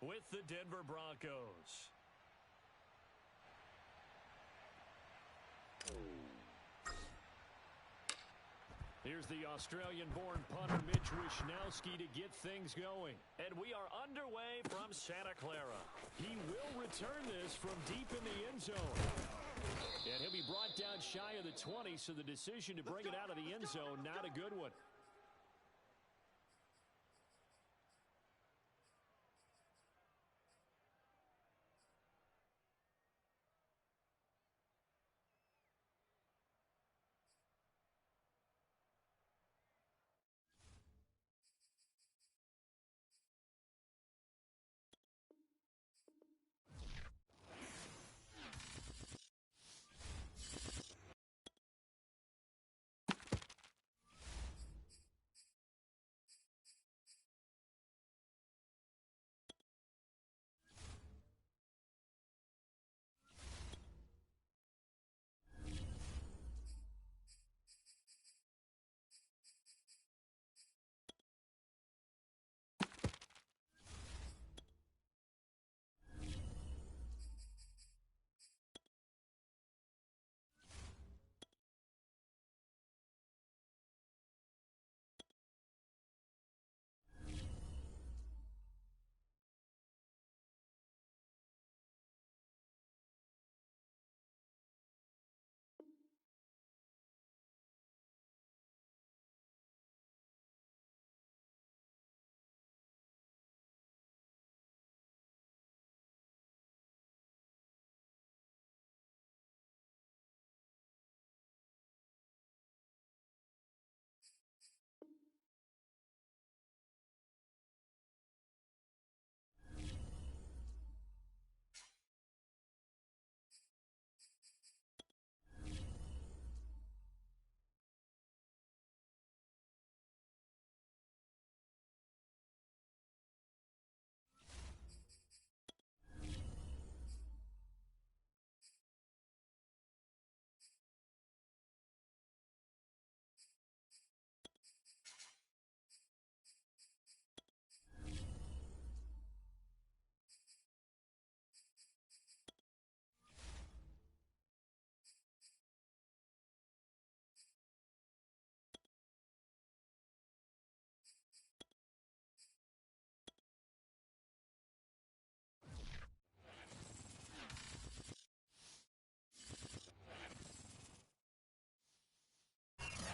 with the Denver Broncos. Here's the Australian-born punter Mitch Wishnowsky to get things going. And we are underway from Santa Clara. He will return this from deep in the end zone. And he'll be brought down shy of the 20, so the decision to bring it out of the end zone, not a good one.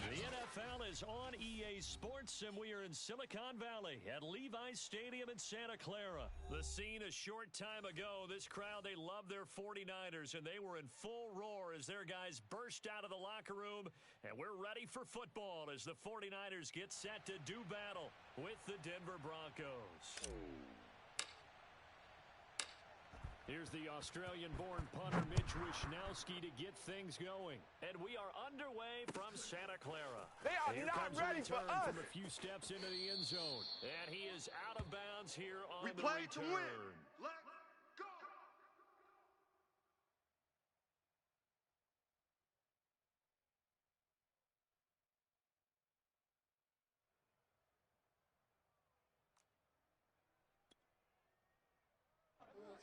NFL is on EA Sports, and we are in Silicon Valley at Levi's Stadium in Santa Clara. The scene a short time ago, this crowd, they love their 49ers, and they were in full roar as their guys burst out of the locker room, and we're ready for football as the 49ers get set to do battle with the Denver Broncos. Here's the Australian-born punter Mitch Wishnowsky to get things going. And we are underway from Santa Clara. They are not ready for us. From a few steps into the end zone. And he is out of bounds here on the play return. to win. Let's go.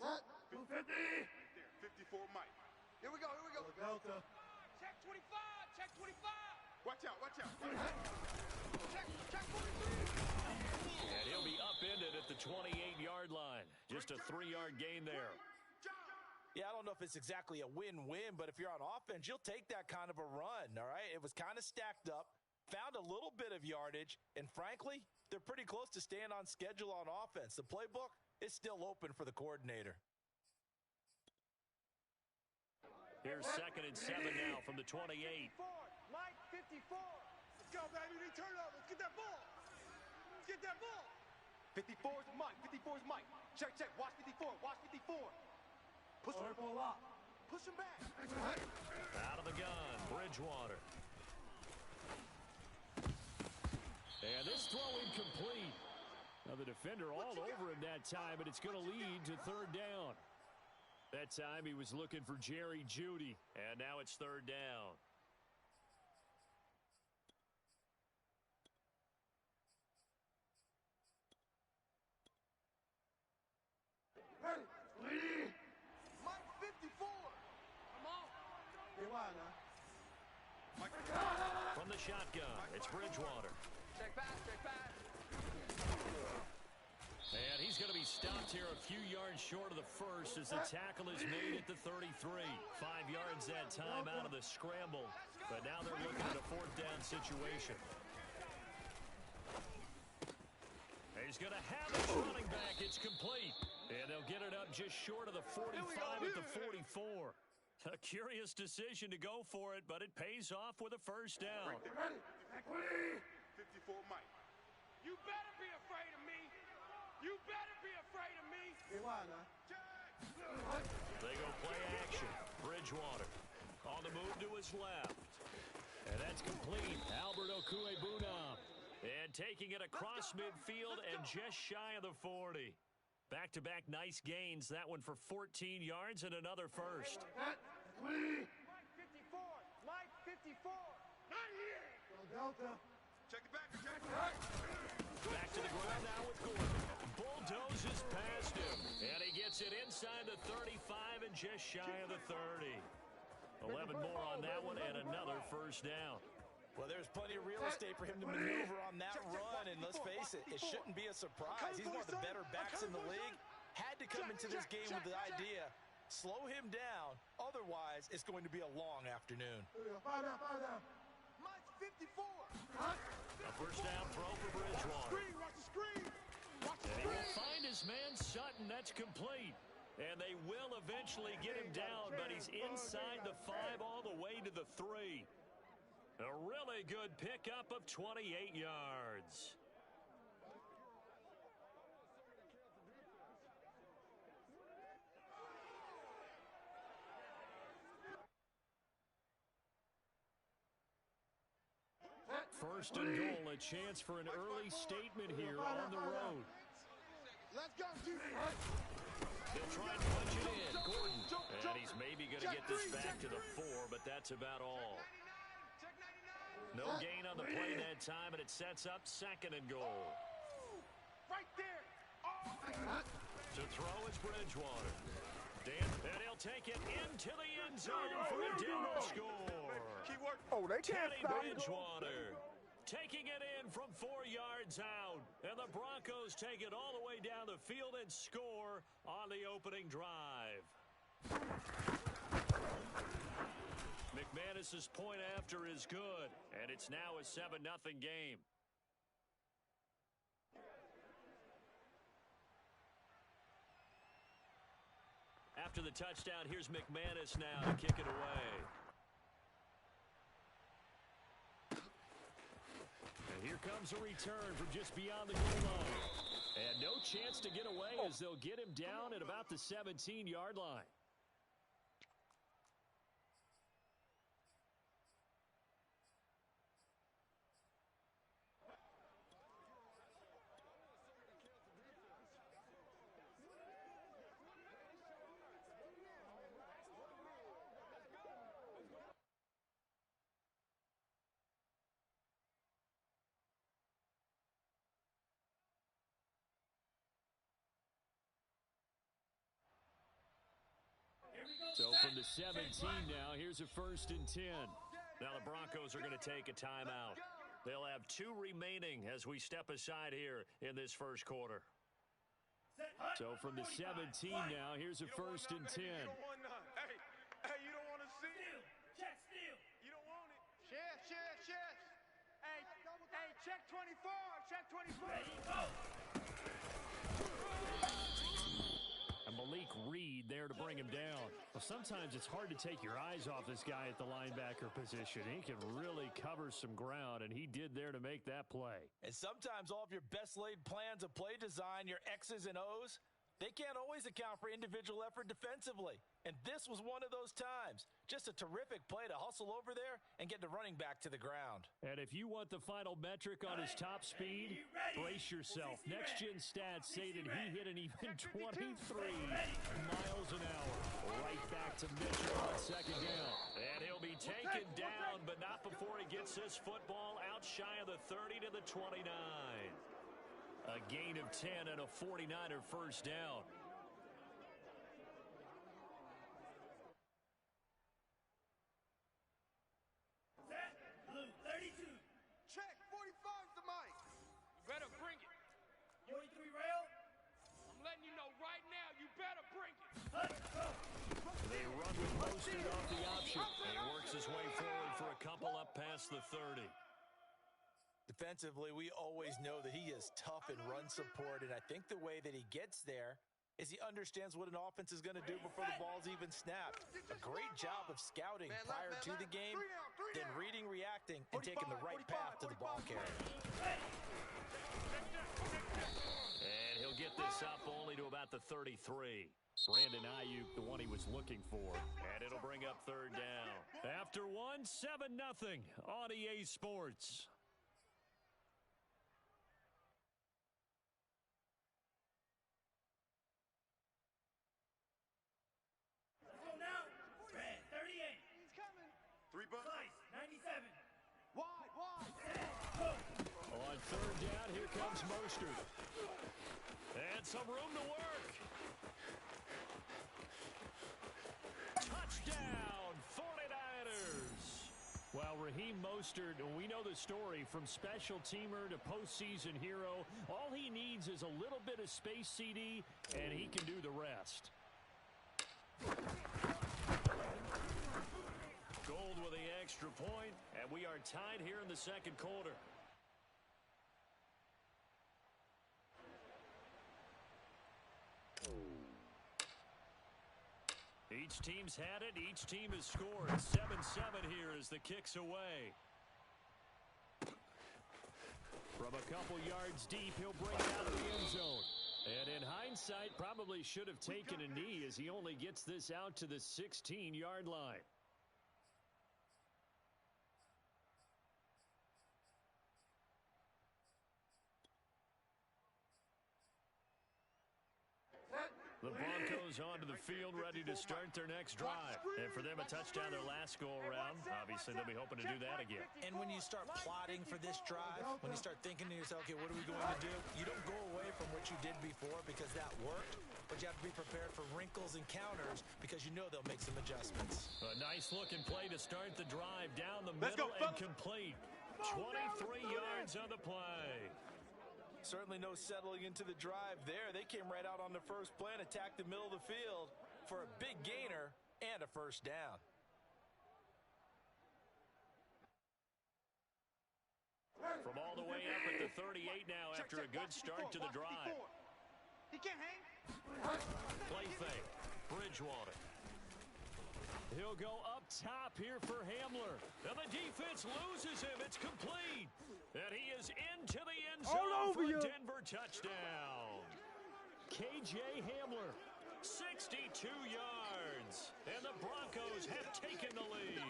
Set. 250. 54 Mike. Here we go. Delta. Check 25. Check 25. Watch out. Check 43. And he'll be upended at the 28-yard line. Just a 3-yard gain there. Yeah, I don't know if it's exactly a win-win, but if you're on offense, you'll take that kind of a run, all right? It was kind of stacked up, found a little bit of yardage, and frankly, they're pretty close to staying on schedule on offense. The playbook is still open for the coordinator. Here's 2nd and 7 now from the 28. Mike, 54. Let's go, baby. We turn over. Let's get that ball. 54 is Mike. Check. Watch 54. Push the ball up. Push him back. Out of the gun, Bridgewater. And this throw incomplete. Now the defender all over him that time, but it's going to lead to 3rd down. That time he was looking for Jerry Jeudy, and now it's 3rd down. From the shotgun, it's Bridgewater. Check back, check back. And he's going to be stopped here a few yards short of the first as the tackle is made at the 33. 5 yards that time out of the scramble. But now they're looking at a fourth down situation. He's going to have his running back. It's complete. And they'll get it up just short of the 45 at the 44. A curious decision to go for it, but it pays off with a first down. 54 Mike. You better be afraid of me. You better be afraid of me. They go play action. Bridgewater on the move to his left. And that's complete. Albert Okwuegbunam. And taking it across midfield and just shy of the 40. Back-to-back nice gains. That one for 14 yards and another first. Mike 54. Mike 54. Not here. Delta. Check it back. Check it Back to the ground now with Gordon. Bulldozes past him. And he gets it inside the 35 and just shy of the 30. 11 more on that one and another first down. Well, there's plenty of real estate for him to maneuver on that run, and let's face it, it shouldn't be a surprise. He's one of the better backs in the league. Had to come into this game with the idea, slow him down, otherwise it's going to be a long afternoon. Mike 54. A first down throw for Bridgewater. Watch the screen. Watch the And he will screen. find his man Sutton. That's complete. And they will eventually get him down, but he's inside the 5 all the way to the 3. A really good pickup of 28 yards. First and goal, a chance for an early statement here on the road. Let's go, Chief. They'll try and punch it in. Gordon. And he's maybe going to get this back to the 4, but that's about all. No gain on the play that time, and it sets up second and goal. Right there. To throw is Bridgewater. And he'll take it into the end zone for a Denver score. Keyword. Oh, they can't Teddy stop. Bridgewater taking it in from 4 yards out. And the Broncos take it all the way down the field and score on the opening drive. McManus's point after is good, and it's now a 7-0 game. After the touchdown, here's McManus now to kick it away. And here comes a return from just beyond the goal line. And no chance to get away as they'll get him down at about the 17-yard line. So from the 17 now, here's a 1st and 10. Now the Broncos are going to take a timeout. They'll have 2 remaining as we step aside here in this first quarter. So from the 17 now, here's a 1st and 10. You don't want none. Hey, you don't want to see it. Check steal. You don't want it. Shift. Hey, check 24. Check 24. And Malik Reed there to bring him down. Well, sometimes it's hard to take your eyes off this guy at the linebacker position. He can really cover some ground, and he did there to make that play. And sometimes all of your best laid plans of play design, your X's and O's, they can't always account for individual effort defensively. And this was one of those times. Just a terrific play to hustle over there and get the running back to the ground. And if you want the final metric on his top speed, brace yourself. Next Gen stats say that he hit an even 23 miles an hour. Right back to Mitchell on second down. And he'll be taken down, but not before he gets this football out shy of the 30 to the 29. A gain of 10 and a 49er first down. They run with Mostert off the option. And he works his way forward for a couple up past the 30. Defensively, we always know that he is tough in run support, and I think the way that he gets there is he understands what an offense is going to do before the ball's even snapped. A great job of scouting prior to the game, then reading, reacting, and taking the right path to the ball carrier. And he'll get this up only to about the 33. Brandon Ayuk, the one he was looking for. And it'll bring up third down. After one, 7-0 on EA Sports. Three bucks. Slice, 97. Wide. On third down, here comes Mostert. And some room to work. Touchdown, 49ers. Well, Raheem Mostert, we know the story from special teamer to postseason hero. All he needs is a little bit of space, CD, and he can do the rest. Gold with the extra point, and we are tied here in the second quarter. Each team's had it. Each team has scored. 7-7 here as the kick's away. From a couple yards deep, he'll bring it out of the end zone. And in hindsight, probably should have taken a knee as he only gets this out to the 16-yard line. The Broncos onto the field, ready to start their next drive. And for them, a touchdown their last go-around. Obviously, they'll be hoping to do that again. And when you start plotting for this drive, when you start thinking to yourself, okay, what are we going to do? You don't go away from what you did before because that worked, but you have to be prepared for wrinkles and counters because you know they'll make some adjustments. A nice-looking play to start the drive down the middle and complete. 23 yards on the play. Certainly no settling into the drive there. They came right out on the first play and attacked the middle of the field for a big gainer and a first down. From all the way up at the 38 now after a good start to the drive. He can't hang. Play fake. Bridgewater. He'll go up top here for Hamler. And the defense loses him. It's complete. And he is into the end zone for a Denver touchdown. KJ Hamler, 62 yards. And the Broncos have taken the lead.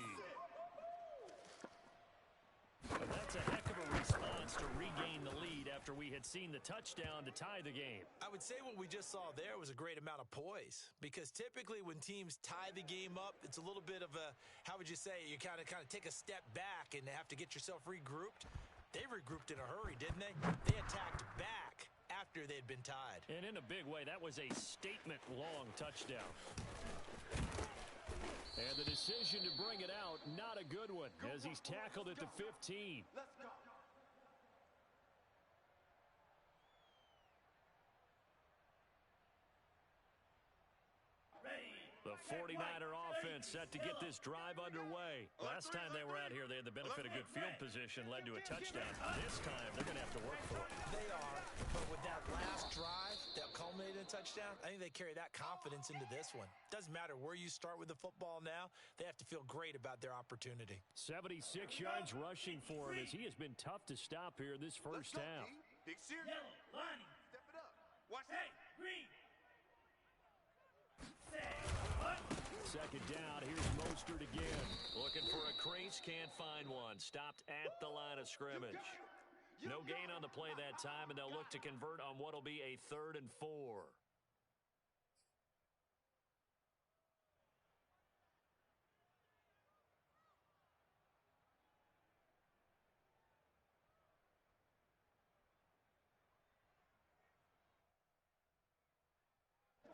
And that's a heck of a response to regain the lead after we had seen the touchdown to tie the game. I would say what we just saw there was a great amount of poise because typically when teams tie the game up, it's a little bit of a, how would you say, you kind of take a step back and have to get yourself regrouped. They regrouped in a hurry, didn't they? They attacked back after they'd been tied. And in a big way, that was a statement-long touchdown. And the decision to bring it out, not a good one, as he's tackled at the 15. Let's go. The 49er offense set to get this drive underway. Last time they were out here, they had the benefit of good field position, led to a touchdown. This time, they're going to have to work for it. They are, but with that last drive that culminated in a touchdown, I think they carry that confidence into this one. Doesn't matter where you start with the football now, they have to feel great about their opportunity. 76 yards rushing for him as he has been tough to stop here this first half. Big series. Yellow, Lonnie. Step it up. Watch that. Green. Second down, here's Mostert again. Looking for a crease, can't find one. Stopped at the line of scrimmage. No gain on the play that time, and they'll look to convert on what'll be a 3rd and 4.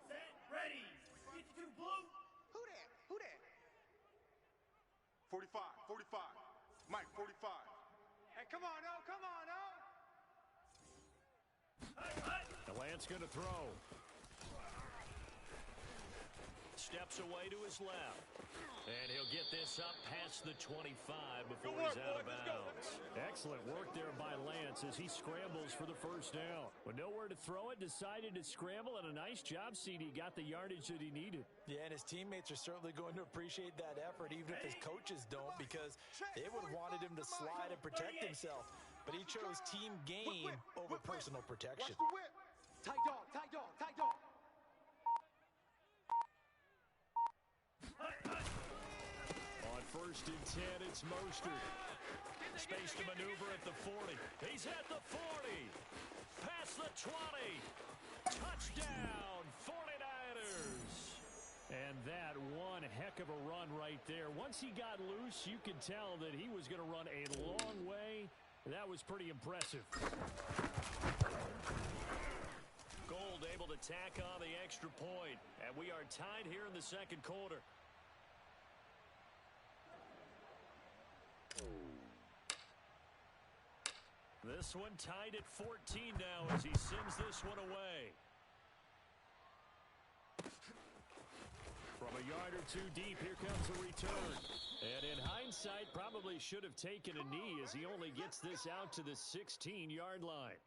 Set, ready. 52 blue. Who that? 45. Mike, 45. Hey, come on, oh. The Lance going to throw. steps away to his left. And he'll get this up past the 25 before he's out of bounds. Excellent work there by Lance as he scrambles for the first down. With nowhere to throw it, decided to scramble, and a nice job, CD. Got the yardage that he needed. Yeah, and his teammates are certainly going to appreciate that effort, even if his coaches don't, because they would have wanted him to slide and protect himself. But he chose team gain over personal protection. Watch the whip. Tight dog, tight dog, tight dog. On 1st and 10, it's Mostert. Space to maneuver at the 40. He's at the 40. Past the 20. Touchdown, 49ers. And that one heck of a run right there. Once he got loose, you could tell that he was going to run a long way. That was pretty impressive. Gold able to tack on the extra point. And we are tied here in the second quarter. This one tied at 14 now as he sends this one away. From a yard or two deep, here comes a return. And in hindsight, probably should have taken a knee as he only gets this out to the 16-yard line.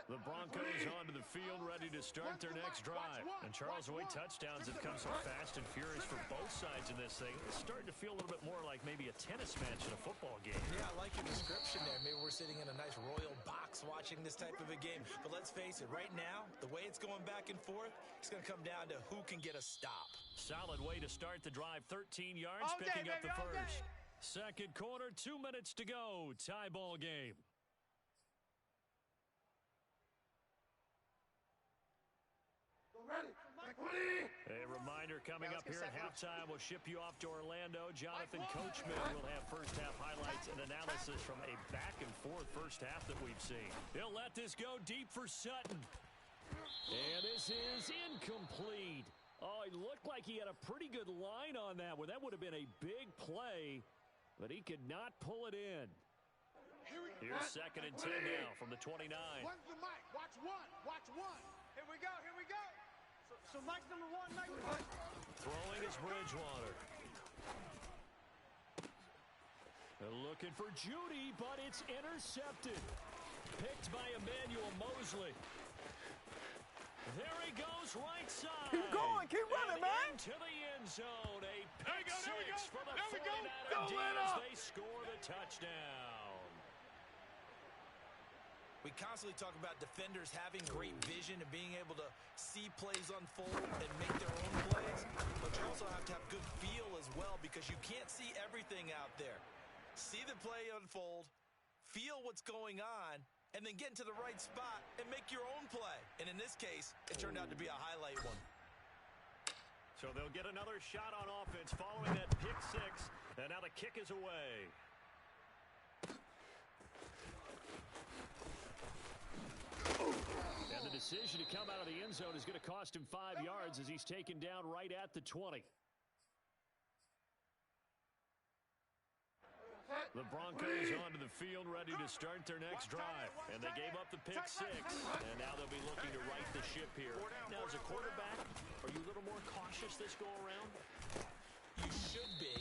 The Broncos onto the field, ready to start their next drive. And Charles, the way touchdowns have come so fast and furious for both sides in this thing, it's starting to feel a little bit more like maybe a tennis match in a football game. Yeah, I like your description there. Maybe we're sitting in a nice royal box watching this type of a game. But let's face it, right now, the way it's going back and forth, it's going to come down to who can get a stop. Solid way to start the drive. 13 yards, picking up the first. Second quarter, 2 minutes to go. Tie ball game. A reminder coming up here at halftime. We'll ship you off to Orlando. Jonathan Coachman will have first half highlights and analysis from a back and forth first half that we've seen. He'll let this go deep for Sutton. And this is incomplete. Oh, it looked like he had a pretty good line on that one. That would have been a big play, but he could not pull it in. Here's 2nd and 10 now from the 29. One's the mic. Watch one. Watch one. Here we go. Here we go. So Mike's number 1, Mike. Throwing is Bridgewater. They're looking for Judy, but it's intercepted. Picked by Emmanuel Mosley. There he goes, right side. Keep going. Keep running, man. Into the end zone. A pick There we go. six for the There we go. 49er Go, D Atlanta. as they score the touchdown. We constantly talk about defenders having great vision and being able to see plays unfold and make their own plays, but you also have to have good feel as well because you can't see everything out there. See the play unfold, feel what's going on, and then get into the right spot and make your own play. And in this case, it turned out to be a highlight one. So they'll get another shot on offense following that pick six, and now the kick is away. And the decision to come out of the end zone is going to cost him 5 yards as he's taken down right at the 20. The Broncos onto the field ready to start their next drive. And they gave up the pick six. And now they'll be looking to right the ship here. Now, as a quarterback, are you a little more cautious this go around? You should be,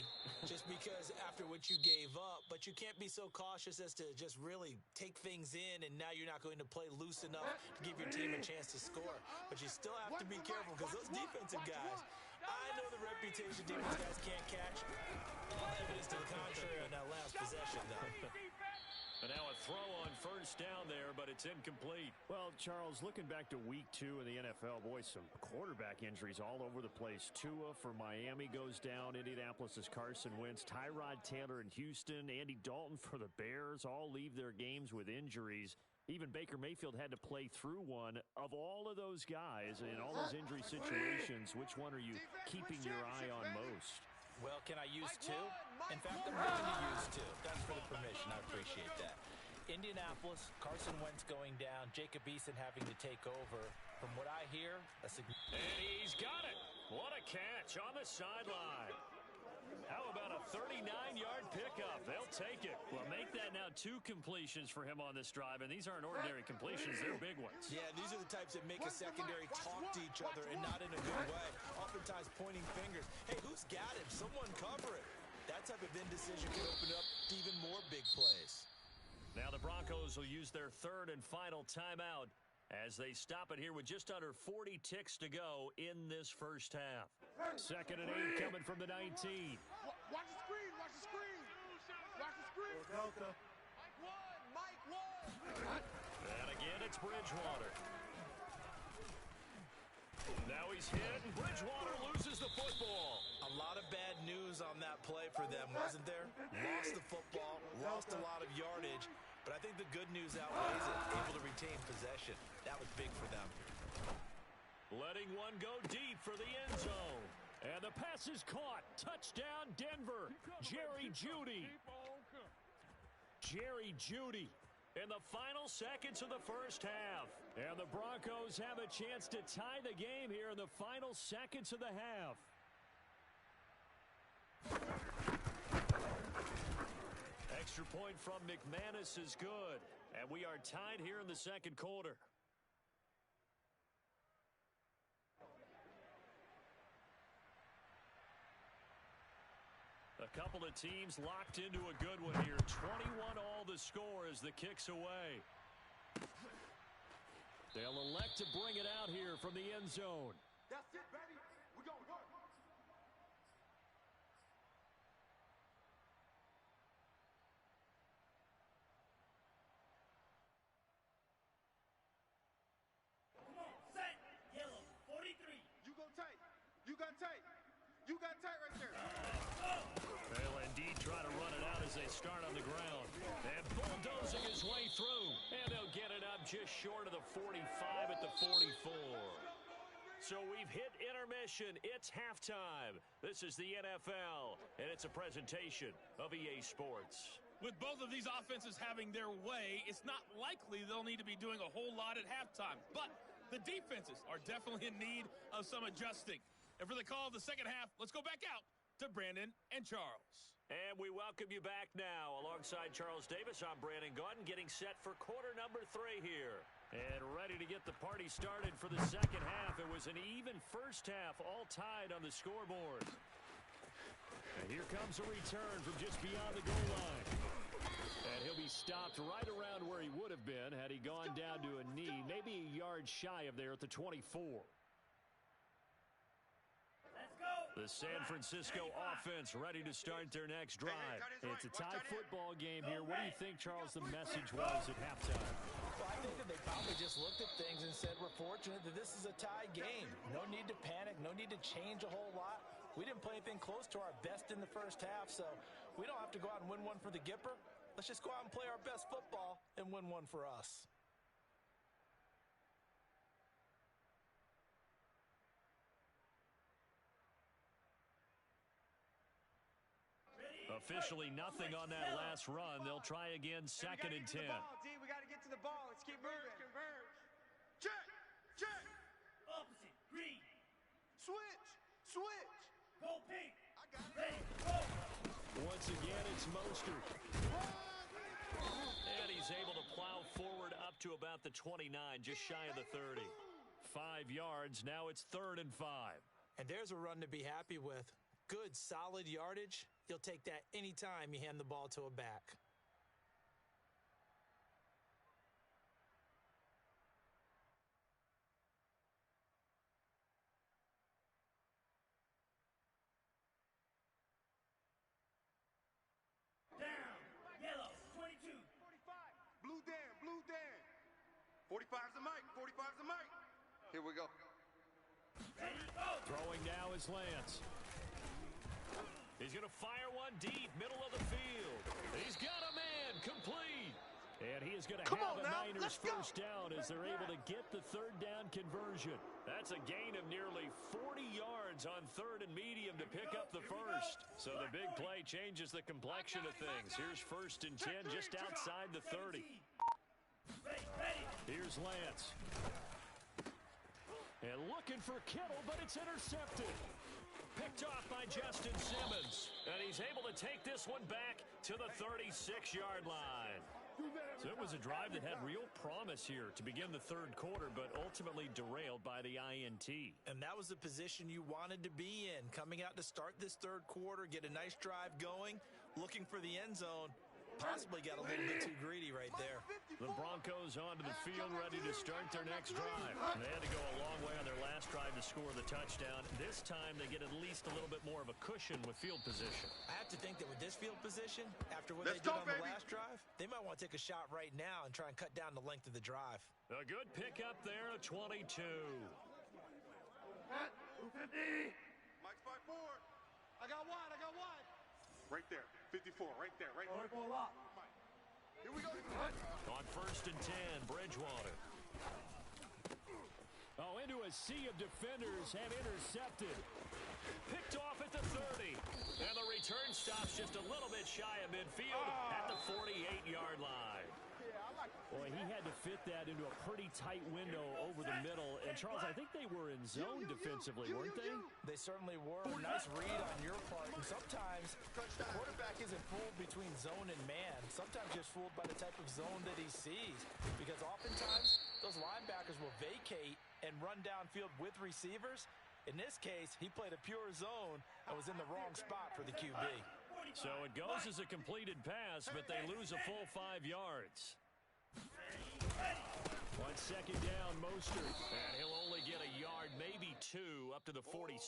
just because after what you gave up, but you can't be so cautious as to just really take things in, and now you're not going to play loose enough to give your team a chance to score. But you still have to be careful because those defensive guys, I know the reputation defense guys can't catch. All evidence to the contrary on that last possession, though. And now a throw on first down there, but it's incomplete. Well, Charles, looking back to week 2 in the NFL, boy, some quarterback injuries all over the place. Tua for Miami goes down. Indianapolis' Carson Wentz. Tyrod Taylor in Houston. Andy Dalton for the Bears all leave their games with injuries. Even Baker Mayfield had to play through one. Of all of those guys in all those injury situations, which one are you keeping your eye on most? Well, can I use 2? In fact, I'm going to use 2. Thanks for the permission. I appreciate that. Indianapolis, Carson Wentz going down, Jacob Eason having to take over. From what I hear, And he's got it. What a catch on the sideline. How about a 39-yard pickup? They'll take it. Well, make that now 2 completions for him on this drive, and these aren't ordinary completions. They're big ones. Yeah, these are the types that make a secondary talk to each other and not in a good way. Oftentimes pointing fingers. Hey, who's got him? Someone cover it. That type of indecision can open up to even more big plays. Now the Broncos will use their 3rd and final timeout as they stop it here with just under 40 ticks to go in this first half. 2nd and 8 coming from the 19. Watch the screen, watch the screen. Watch the screen. Delta. Mike one. And again, it's Bridgewater. Now he's hit, and Bridgewater loses the football. A lot of bad news on that play for them, wasn't there? Lost the football, lost a lot of yardage, but I think the good news outweighs it. Able to retain possession. That was big for them. Letting one go deep for the end zone. And the pass is caught. Touchdown, Denver. Jerry Jeudy. Jerry Jeudy in the final seconds of the first half. And the Broncos have a chance to tie the game here in the final seconds of the half. Extra point from McManus is good. And we are tied here in the second quarter. A couple of teams locked into a good one here. 21 all the score as the kick's away. They'll elect to bring it out here from the end zone. That's it, baby. We're going to work. Set. Yellow. 43. You go tight. You got tight. You got tight right there. They'll indeed try to run it out as they start on the ground. And bulldozing his way through. And they'll get it up just short of the 45 at the 44. So we've hit intermission. It's halftime. This is the NFL, and it's a presentation of EA Sports. With both of these offenses having their way, it's not likely they'll need to be doing a whole lot at halftime. But the defenses are definitely in need of some adjusting. And for the call of the second half, let's go back out to Brandon and Charles. And we welcome you back now. Alongside Charles Davis, I'm Brandon Gaudin, getting set for quarter number 3 here. And ready to get the party started for the second half. It was an even first half, all tied on the scoreboard. And here comes a return from just beyond the goal line. And he'll be stopped right around where he would have been had he gone down to a knee, maybe a yard shy of there at the 24. The San Francisco offense ready to start their next drive. It's a tie football game here. What do you think, Charles, the message was at halftime? Well, I think that they probably just looked at things and said, we're fortunate that this is a tie game. No need to panic. No need to change a whole lot. We didn't play anything close to our best in the first half, so we don't have to go out and win one for the Gipper. Let's just go out and play our best football and win one for us. Officially nothing on that last run. They'll try again, 2nd and 10. We got to get to the ball. Let's keep moving. Converge. Check. Check. Opposite. Green. Switch. Switch. Go pink. I got it. Ready. Go. Once again, it's Mostert. And he's able to plow forward up to about the 29, just shy of the 30. 5 yards. Now it's 3rd and 5. And there's a run to be happy with. Good, solid yardage. You'll take that anytime you hand the ball to a back. Down. Yellow. 22. 45. Blue Dan. Blue Dan. 45's the mic. 45's the mic. Here we go. Ready. Go. Throwing now is Lance. He's going to fire one deep, middle of the field. He's got a man, complete. And he is going to have the Niners first down as they're able to get the 3rd down conversion. That's a gain of nearly 40 yards on 3rd and medium to pick up the first. So the big play changes the complexion of things. Here's 1st and 10 just outside the 30. Here's Lance. And looking for Kittle, but it's intercepted. Picked off by Justin Simmons. And he's able to take this one back to the 36-yard line. So it was a drive that had real promise here to begin the third quarter, but ultimately derailed by the INT. And that was the position you wanted to be in. Coming out to start this third quarter, get a nice drive going, looking for the end zone. Possibly got a little bit too greedy right there. The Broncos onto the field, ready to start their next drive. They had to go a long way on their last drive to score the touchdown. This time they get at least a little bit more of a cushion with field position. I have to think that with this field position, after what they did on the last drive, they might want to take a shot right now and try and cut down the length of the drive. A good pickup there at 22. Mike's by 4. I got wide. Right there. 54, right there. Here we go. On 1st and 10, Bridgewater. Oh, into a sea of defenders and intercepted. Picked off at the 30. And the return stops just a little bit shy of midfield at the 48-yard line. Boy, he had to fit that into a pretty tight window over the middle. And, Charles, I think they were in zone defensively, weren't they? They certainly were. Nice read on your part. And sometimes the quarterback isn't fooled between zone and man. Sometimes just fooled by the type of zone that he sees. Because oftentimes those linebackers will vacate and run downfield with receivers. In this case, he played a pure zone and was in the wrong spot for the QB. So it goes as a completed pass, but they lose a full 5 yards. On 2nd down, Mostert. And he'll only get a yard, maybe 2, up to the 46.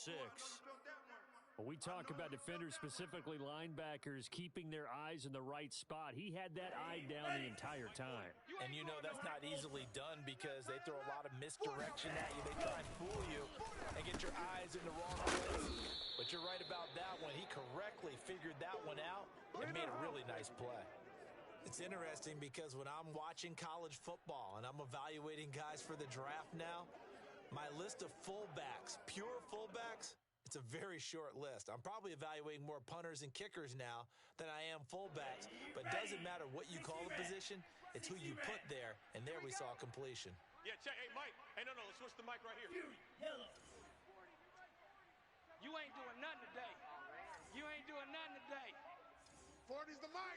When we talk about defenders, specifically linebackers, keeping their eyes in the right spot, he had that eye down the entire time. And you know that's not easily done because they throw a lot of misdirection at you. They try and fool you and get your eyes in the wrong place. But you're right about that one. He correctly figured that one out and made a really nice play. It's interesting because when I'm watching college football and I'm evaluating guys for the draft now, my list of fullbacks, pure fullbacks, it's a very short list. I'm probably evaluating more punters and kickers now than I am fullbacks, but it doesn't matter what you call the position, it's who you put there, and there we saw completion. Yeah, check. Hey, Mike. Hey, no, let's switch the mic right here. Yellow. You ain't doing nothing today. 40's the mic.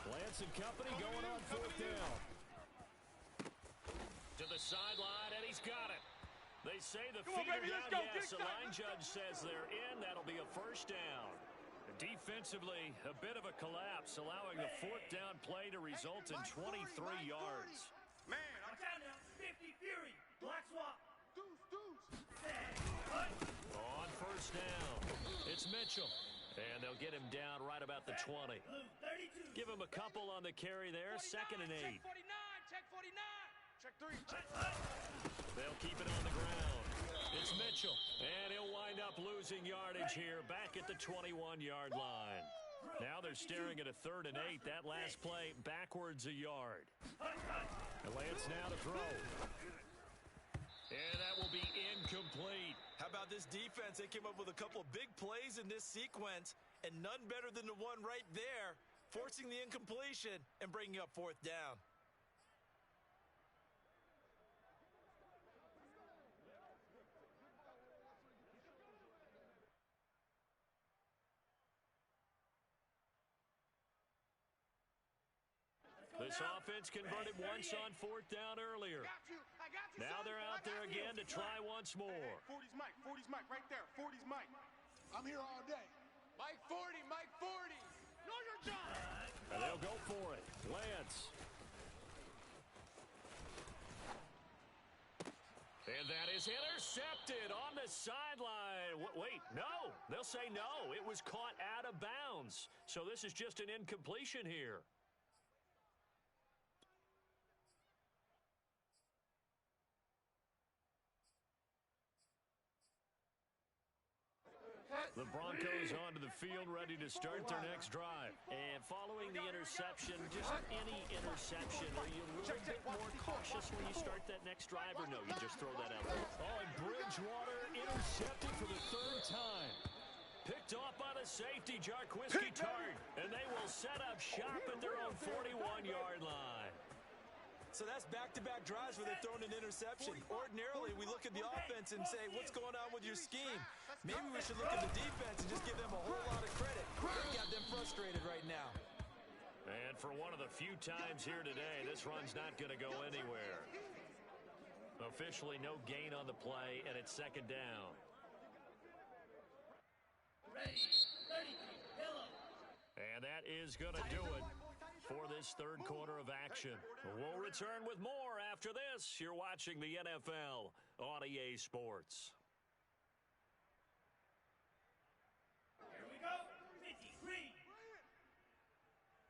Lance and company going on 4th down. To the sideline, and he's got it. They say the feet are down. Yes, the line judge says they're in. That'll be a 1st down. Defensively, a bit of a collapse, allowing the 4th down play to result in 23 yards. Man, Watch out now. 50 Fury. Black swap. Deuce. On 1st down, it's Mitchell. And they'll get him down right about the 20. Blue 32. Give him a couple on the carry there. 2nd and 8. Check 49. Check 3. They'll keep it on the ground. It's Mitchell. And he'll wind up losing yardage here back at the 21-yard line. Now they're staring at a 3rd and 8. That last play backwards a yard. And Lance now to throw. And that will be incomplete. How about this defense? They came up with a couple of big plays in this sequence, and none better than the one right there, forcing the incompletion and bringing up 4th down. This offense converted once on 4th down earlier. I got you. Now they're out there again to try once more. 40's Mike right there. 40's Mike. I'm here all day. Mike 40. Know your job. And they'll go for it. Lance. And that is intercepted on the sideline. Wait, no. They'll say no. It was caught out of bounds. So this is just an incompletion here. The Broncos onto the field, ready to start their next drive. And following the interception, just any interception, are you a little bit more cautious when you start that next drive, or no, you just throw that out there? Oh, and Bridgewater intercepted for the 3rd time. Picked off by the safety, Jarquiski Tart, and they will set up shop at their own 41-yard line. So that's back-to-back drives where they've thrown an interception. Ordinarily, we look at the offense and say, what's going on with your scheme? Maybe we should look at the defense and just give them a whole lot of credit. They got them frustrated right now. And for one of the few times here today, this run's not going to go anywhere. Officially no gain on the play, and it's second down. Ready, 32, yellow. And that is going to do it for this third quarter of action. We'll return with more after this. You're watching the NFL on EA Sports. Here we go, 53.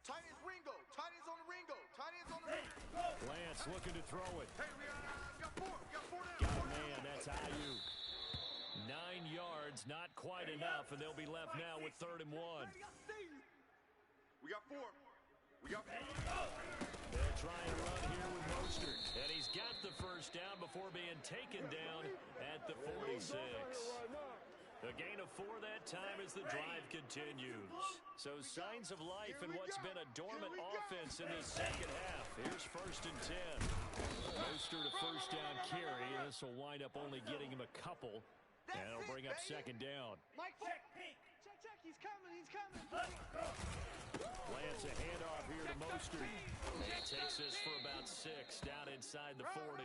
Tight ends Ringo. Tight ends on the Ringo. Tight ends on the Ready, go. Lance looking to throw it. Hey, we got four. We got four down. Got a man, that's Ayuk. 9 yards, not quite enough, and they'll be left now with 3rd and 1. We got four. We got four. They'll try and run here with Mostert. And he's got the first down before being taken down at the 46. A gain of 4 that time as the drive continues. So signs of life in what's been a dormant offense in this second half. Here's 1st and 10. Mostert a first down carry. This will wind up only getting him a couple. And it'll bring up 2nd down. Mike, check, pink. Check, he's coming. Lance a handoff here to Mostert. He takes this for about 6 down inside the 40.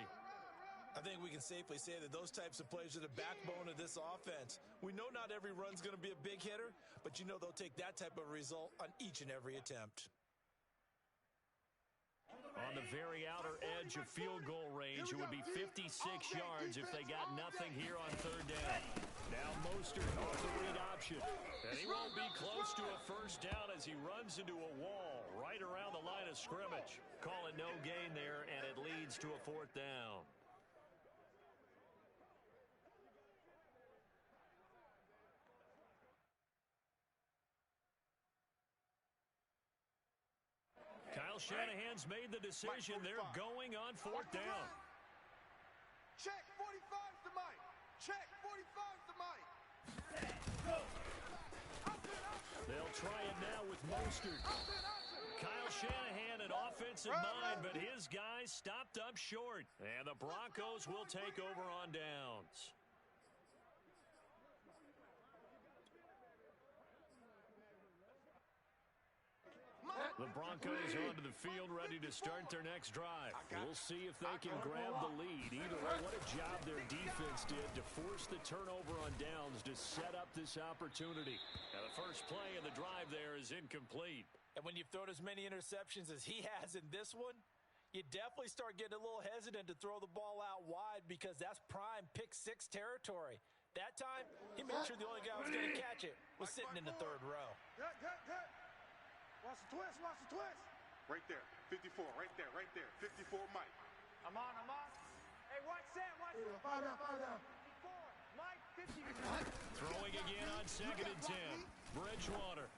I think we can safely say that those types of plays are the backbone of this offense. We know not every run's going to be a big hitter, but you know they'll take that type of result on each and every attempt. On the very outer edge of field goal range, it would be 56 yards if they got nothing here on 3rd down. Now Mostert off the read option. And he won't be close to a first down as he runs into a wall right around the line of scrimmage. Call it no gain there, and it leads to a 4th down. Kyle Shanahan's made the decision. They're going on 4th down. Check 45's the Mike. Check 45's the Mike. They'll try it now with Mostert. Kyle Shanahan an offensive mind, but his guys stopped up short. And the Broncos will take over on downs. The Broncos onto the field ready to start their next drive. We'll see if they can grab the lead. Either way, what a job their defense did to force the turnover on downs to set up this opportunity. Now the first play of the drive there is incomplete. And when you've thrown as many interceptions as he has in this one, you definitely start getting a little hesitant to throw the ball out wide because that's prime pick-6 territory. That time, he made sure the only guy who was going to catch it was sitting in the 3rd row. Good. Watch the twist. Right there. 54. Right there. 54 Mike. I'm on. Hey, watch that. Fire down. 54. Mike, 50. Throwing again on 2nd and 10. Bridgewater.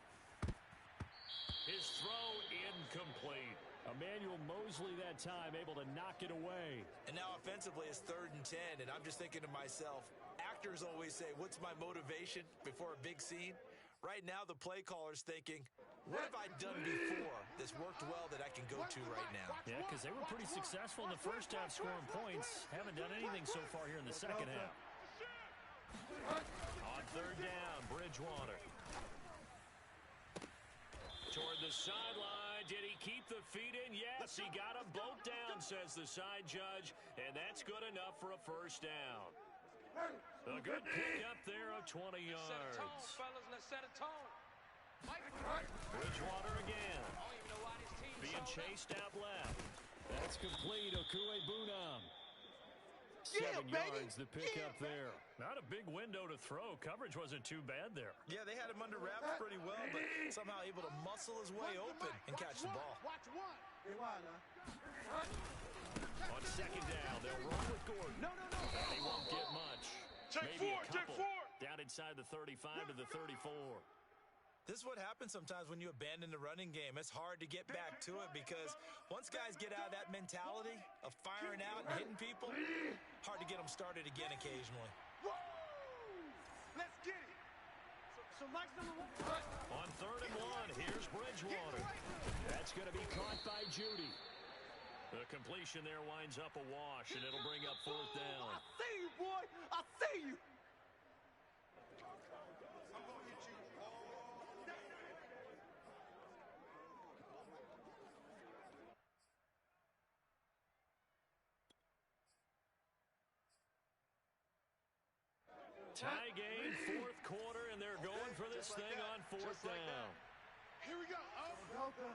His throw incomplete. Emmanuel Mosley that time able to knock it away. And now offensively it's 3rd and 10, and I'm just thinking to myself, actors always say, what's my motivation before a big scene? Right now the play caller's thinking, what have I done before that's worked well that I can go to right now? Yeah, because they were pretty successful in the first half scoring points. Haven't done anything so far here in the second half. On 3rd down, Bridgewater. Toward the sideline. Did he keep the feet in? Yes, he got them both down, says the side judge. And that's good enough for a first down. A good pickup there of 20 yards. Set a tone, fellas. Let's set a tone. Bridgewater again. Being chased out left. That's complete. Okue Bunam. 7 yards the pickup there. Not a big window to throw. Coverage wasn't too bad there. Yeah, they had him under wraps pretty well, but somehow able to muscle his way open and catch the ball. Watch one. On 2nd down, they'll run with Gordon. No. He won't get much. Maybe a couple. Down inside the 35 to the 34. This is what happens sometimes when you abandon the running game. It's hard to get back to it because once guys get out of that mentality of firing out and hitting people, hard to get them started again occasionally. Let's get it. So Mike's number 1. On 3rd and 1, here's Bridgewater. That's going to be caught by Judy. The completion there winds up a wash, and it'll bring up fourth down. I see you, boy. I see you. Tie game, fourth quarter, and they're going for this thing on fourth down. Here we go. Delta.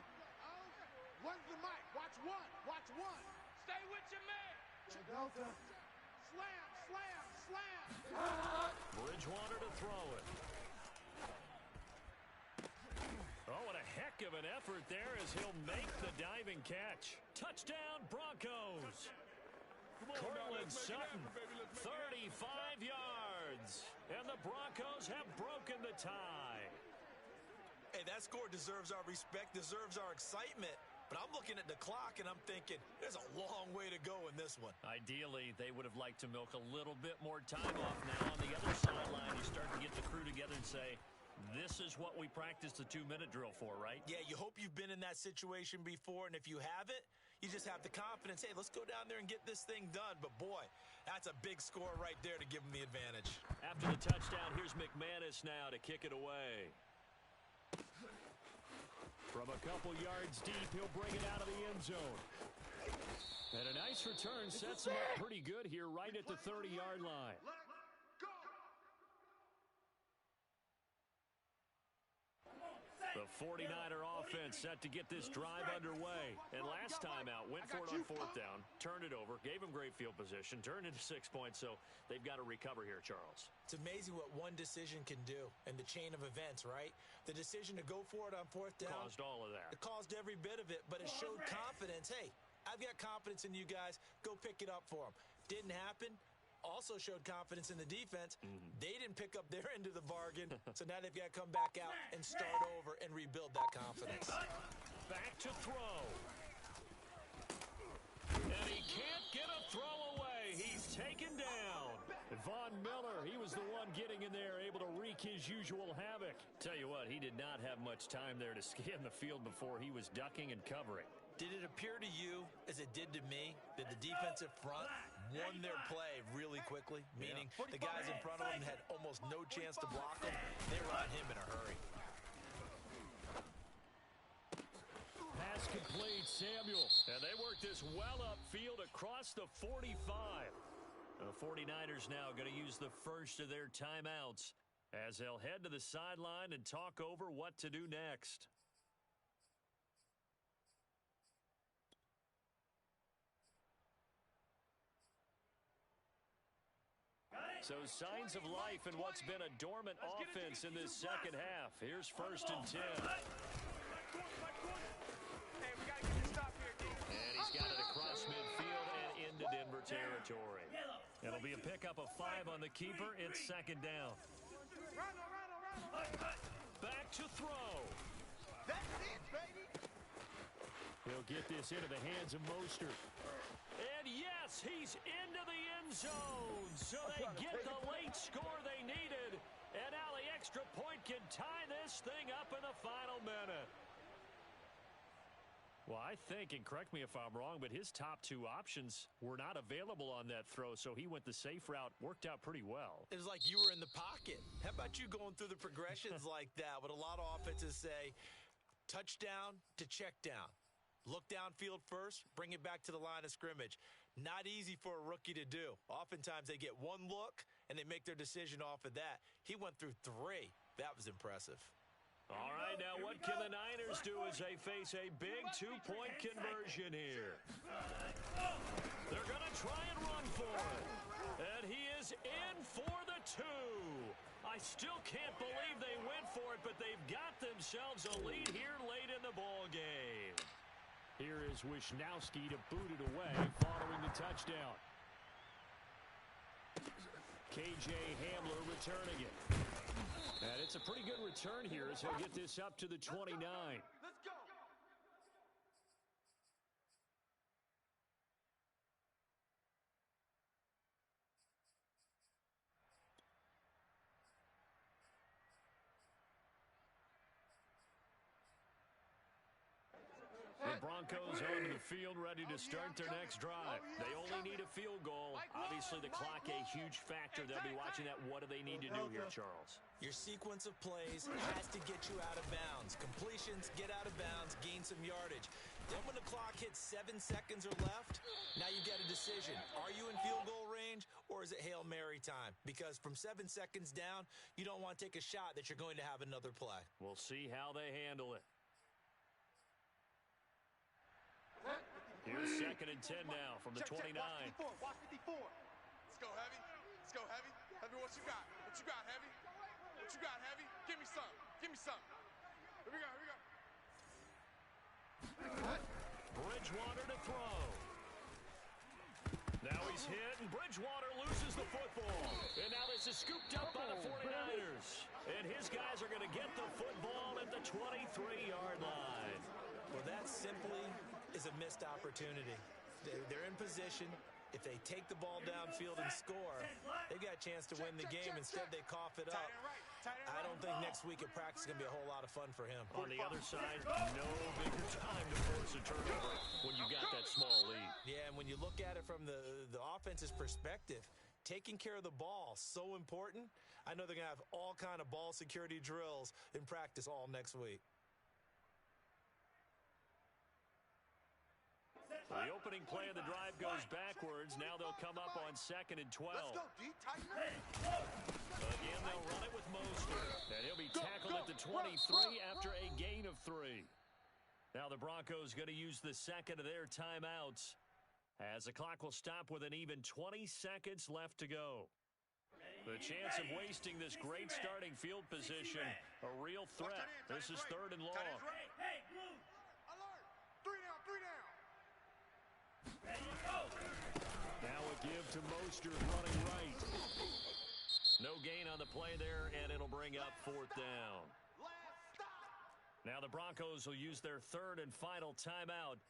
One's the mic. Watch one. Watch one. Stay with your man. Delta. Slam, slam, slam. Bridgewater to throw it. Oh, what a heck of an effort there as he'll make the diving catch. Touchdown, Broncos. Cortland Sutton, 35 yards. And the Broncos have broken the tie. Hey, that score deserves our respect, deserves our excitement. But I'm looking at the clock, and I'm thinking, there's a long way to go in this one. Ideally, they would have liked to milk a little bit more time off now. On the other sideline, you start to get the crew together and say, this is what we practiced the 2-minute drill for, right? Yeah, you hope you've been in that situation before, and if you haven't, you just have the confidence, hey, let's go down there and get this thing done. But, boy, that's a big score right there to give them the advantage. After the touchdown, here's Maddens now to kick it away. From a couple yards deep, he'll bring it out of the end zone. And a nice return sets him up pretty good here right at the 30-yard line. The 49er offense set to get this drive underway. And last time out, went for it on fourth down, turned it over, gave him great field position, turned into 6 points, so they've got to recover here, Charles. It's amazing what one decision can do in the chain of events, right? The decision to go for it on fourth down. Caused all of that. It caused every bit of it, but it showed confidence. Hey, I've got confidence in you guys. Go pick it up for them. Didn't happen. Also showed confidence in the defense. They didn't pick up their end of the bargain, so now they've got to come back out and start over and rebuild that confidence. Back to throw. And he can't get a throw away. He's taken down. Von Miller, he was the one getting in there, able to wreak his usual havoc. Tell you what, he did not have much time there to scan the field before he was ducking and covering. Did it appear to you, as it did to me, that the defensive front won their play really quickly? Meaning the guys in front of them had almost no chance to block them. They were on him in a hurry. Pass complete, Samuel. And they work this well upfield across the 45. The 49ers now going to use the first of their timeouts as they'll head to the sideline and talk over what to do next. So signs of life in what's been a dormant offense in this second half. Here's 1st and 10. And he's got it across midfield and into Denver territory. It'll be a pickup of 5 on the keeper. It's 2nd down. Back to throw. That's it, baby. He'll get this into the hands of Mostert. And yes, he's into the end zone. So they get the late score they needed. And now the extra point can tie this thing up in the final minute. Well, I think, and correct me if I'm wrong, but his top 2 options were not available on that throw, so he went the safe route. Worked out pretty well. It was like you were in the pocket. How about you going through the progressions like that? What a lot of offenses say, touchdown to check down. Look downfield first, bring it back to the line of scrimmage. Not easy for a rookie to do. Oftentimes they get one look, and they make their decision off of that. He went through 3. That was impressive. All right, now what can the Niners do as they face a big 2-point conversion here? They're going to try and run for it. And he is in for the 2. I still can't believe they went for it, but they've got themselves a lead here late in the ball game. Here is Wisnowski to boot it away following the touchdown. KJ Hamler returning it. And it's a pretty good return here as he'll get this up to the 29. Let's go. Broncos onto the field, ready to start their next drive. They only need a field goal. Obviously, the clock a huge factor. They'll be watching that. What do they need to do here, Charles? Your sequence of plays has to get you out of bounds. Completions, get out of bounds, gain some yardage. Then when the clock hits 7 seconds or left, now you get a decision. Are you in field goal range or is it Hail Mary time? Because from 7 seconds down, you don't want to take a shot that you're going to have another play. We'll see how they handle it. Here's 2nd and 10 now from the 29. Watch 54. Let's go, Heavy. Let's go, Heavy. Heavy, what you got? What you got, Heavy? What you got, Heavy? Give me some. Give me some. Here we go. Here we go. Bridgewater to throw. Now he's hit, and Bridgewater loses the football. And now this is scooped up by the 49ers. And his guys are going to get the football at the 23-yard line. Well, that simply is a missed opportunity. They're in position. If they take the ball downfield and score, they've got a chance to win the game. Instead, they cough it up. I don't think next week at practice is going to be a whole lot of fun for him. On the other side, no bigger time to force a turnover when you got that small lead. Yeah, and when you look at it from the offense's perspective, taking care of the ball, so important. I know they're going to have all kind of ball security drills in practice all next week. The opening play of the drive goes backwards. Now they'll come up on 2nd and 12. Let's go, D. Tighten up. Again, they'll run it with Mostert. And he'll be tackled at the 23 after a gain of 3. Now the Broncos going to use the second of their timeouts as the clock will stop with an even 20 seconds left to go. The chance of wasting this great starting field position, a real threat. This is 3rd and long. Hey, Blue. Alert. 3 down, 3 down. Ready to go. Now a give to Mostert running right. No gain on the play there, and it'll bring up 4th down. Now the Broncos will use their 3rd and final timeout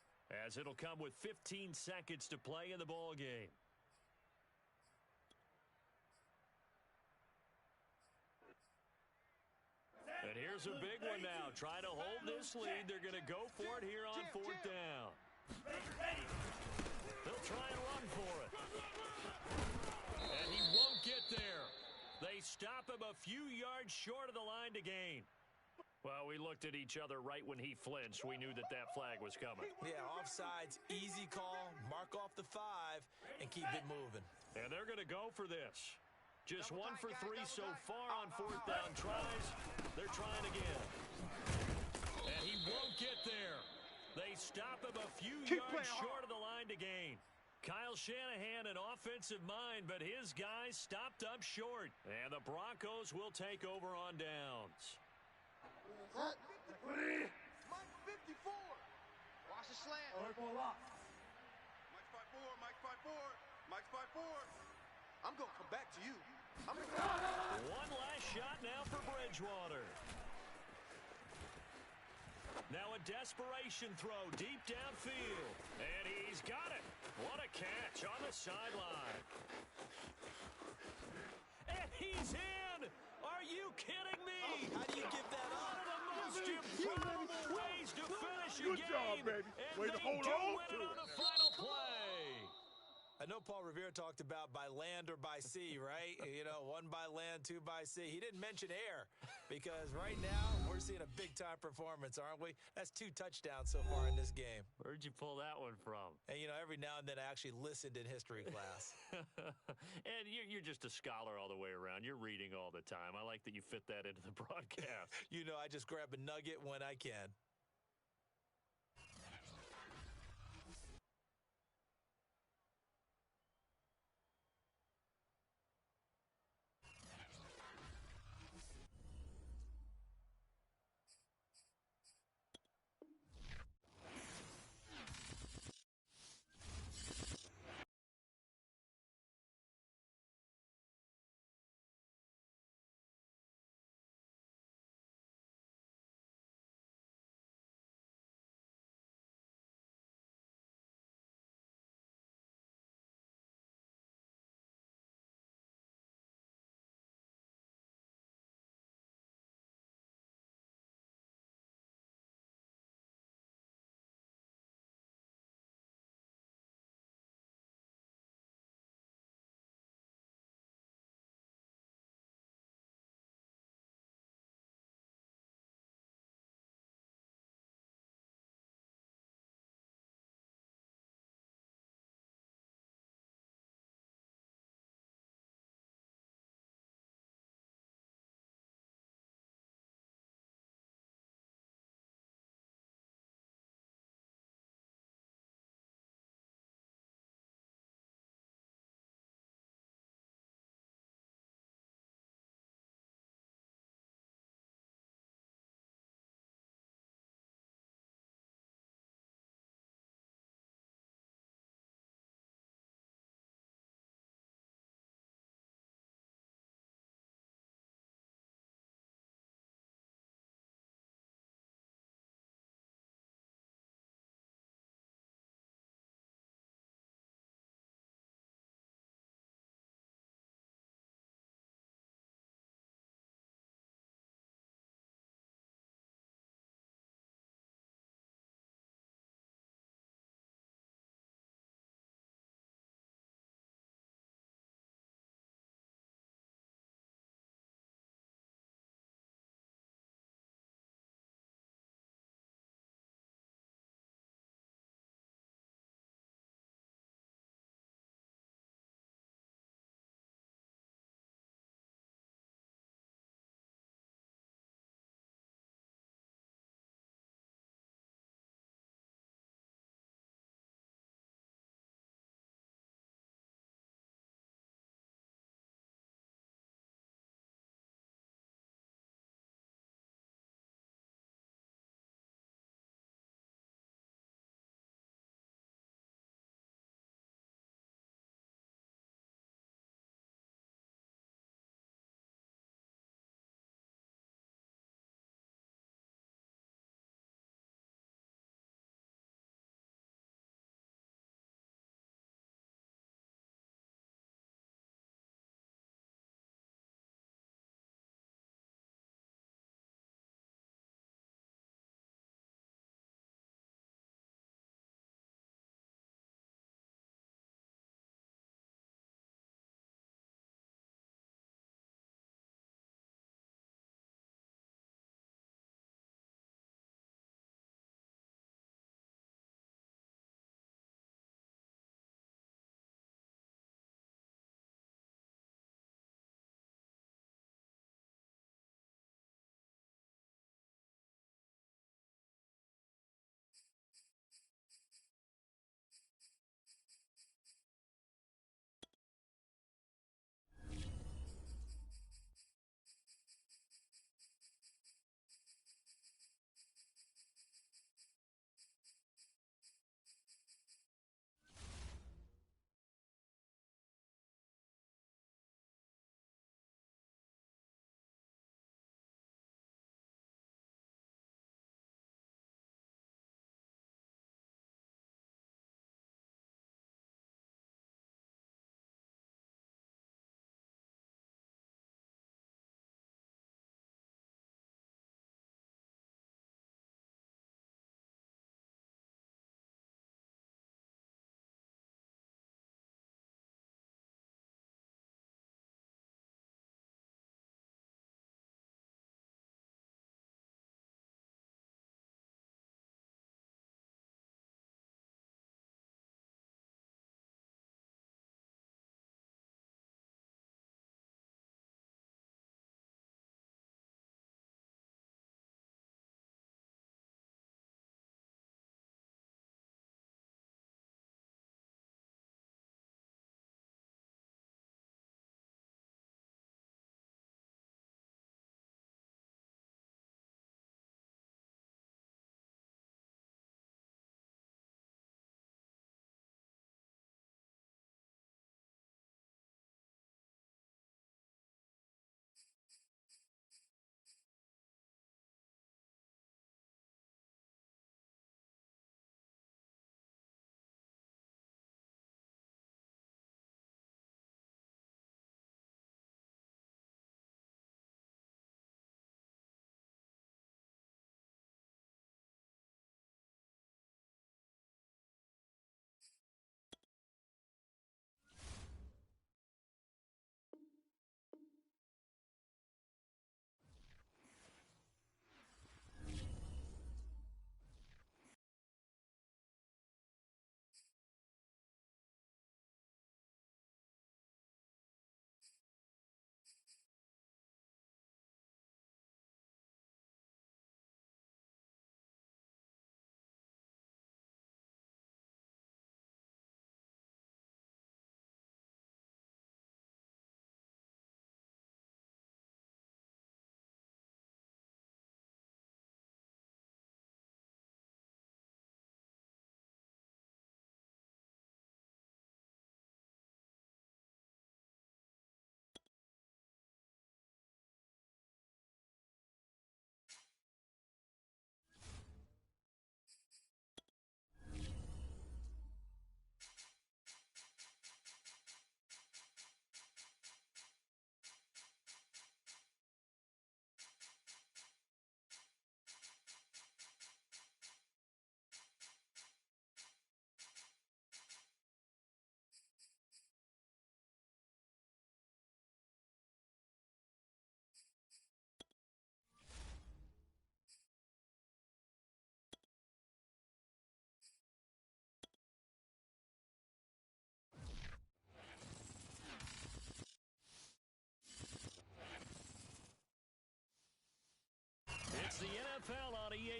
as it'll come with 15 seconds to play in the ball game. And here's a big one now. Trying to hold this lead. They're going to go for it here on 4th down. Ready. They'll try and run for it. And he won't get there. They stop him a few yards short of the line to gain. Well, we looked at each other right when he flinched. We knew that flag was coming. Yeah, offsides, easy call, mark off the 5, and keep it moving. And they're going to go for this. Just 1 for 3 so far on 4th down tries. They're trying again. And he won't get there. They stop him a few yards short of the line to gain. Kyle Shanahan, an offensive mind, but his guys stopped up short. And the Broncos will take over on downs. Mike 54. Watch the slant. Mike 5-4. Mike 5-4. Mike 5-4. I'm going to come back to you. One last shot now for Bridgewater. Now a desperation throw deep downfield. And he's got it. What a catch on the sideline. And he's in. Are you kidding me? How do you give that up? One of the most improbable ways to finish a Good game. job, baby. And Way to they hold do on win to it on it. the final play. I know Paul Revere talked about by land or by sea, right? You know, 1 by land, 2 by sea. He didn't mention air because right now we're seeing a big-time performance, aren't we? That's 2 touchdowns so far in this game. Where'd you pull that one from? And, you know, every now and then I actually listened in history class. And you're just a scholar all the way around. You're reading all the time. I like that you fit that into the broadcast. You know, I just grab a nugget when I can.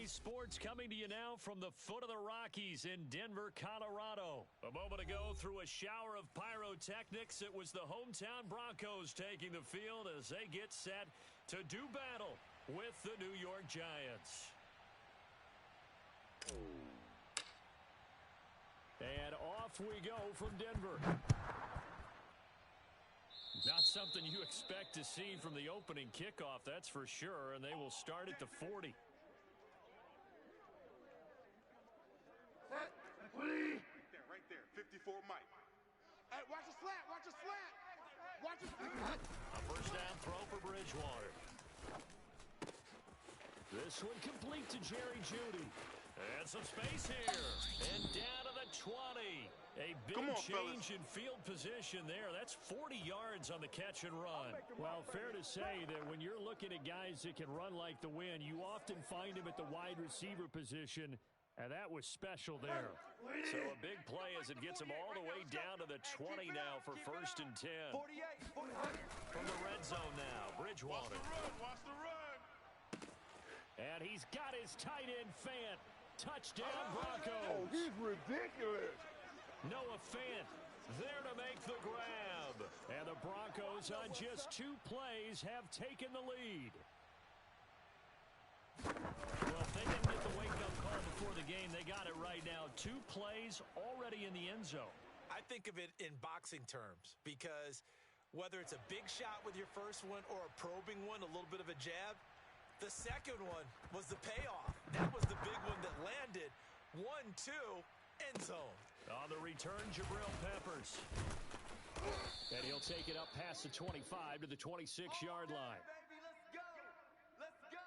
EA Sports coming to you now from the foot of the Rockies in Denver, Colorado. A moment ago, through a shower of pyrotechnics, it was the hometown Broncos taking the field as they get set to do battle with the New York Giants. And off we go from Denver. Not something you expect to see from the opening kickoff, that's for sure, and they will start at the 40. Right there, 54 Mike. Hey, watch a slant, watch a slant. Watch a slant. A first down throw for Bridgewater. This one complete to Jerry Jeudy. And some space here. And down to the 20. A big change in field position there. That's 40 yards on the catch and run. Well, fair to say that when you're looking at guys that can run like the wind, you often find them at the wide receiver position, and that was special there. So a big play as it gets him all the way down to the 20 now for first and 10. 48. From the red zone now, Bridgewater. Watch the run. And he's got his tight end Fant. Touchdown Broncos. Oh, he's ridiculous. Noah Fant there to make the grab. And the Broncos on just 2 plays have taken the lead. Well, if they didn't get the wake-up call before the game, they got it right now. 2 plays already in the end zone. I think of it in boxing terms because whether it's a big shot with your first one or a probing one, a little bit of a jab, the second one was the payoff. That was the big one that landed. 1-2, end zone. On the return, Jabril Peppers. And he'll take it up past the 25 to the 26-yard line. Baby, let's go. Let's go.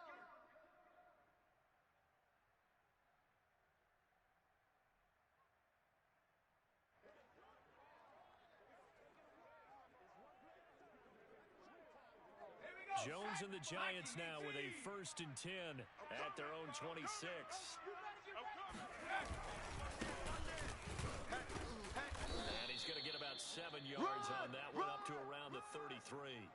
Jones and the Giants now with a first and 10 at their own 26. And he's going to get about 7 yards on that one, up to around the 33.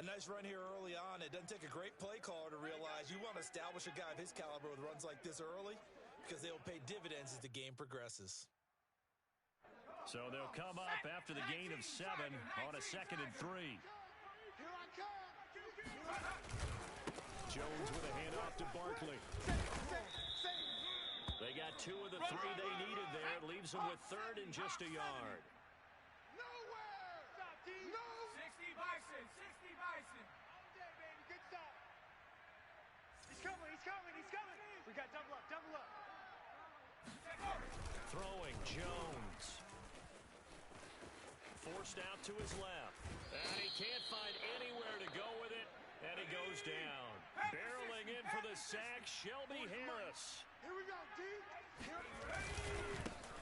A nice run here early on. It doesn't take a great play caller to realize you want to establish a guy of his caliber with runs like this early because they'll pay dividends as the game progresses. So they'll come up after the gain of 7 on a 2nd and 3. Here I come. Jones with a handoff to Barkley. They got 2 of the 3 they needed there. It leaves them with 3rd and just a yard. Nowhere. No. 60 Bison, 60 Bison. Okay, baby, good stop. He's coming, he's coming, he's coming. We got double up, double up. Throwing Jones. Forced out to his left. And he can't find anywhere to go with it. And he goes down. Barreling in for the sack, Shelby Harris. Here we go, D.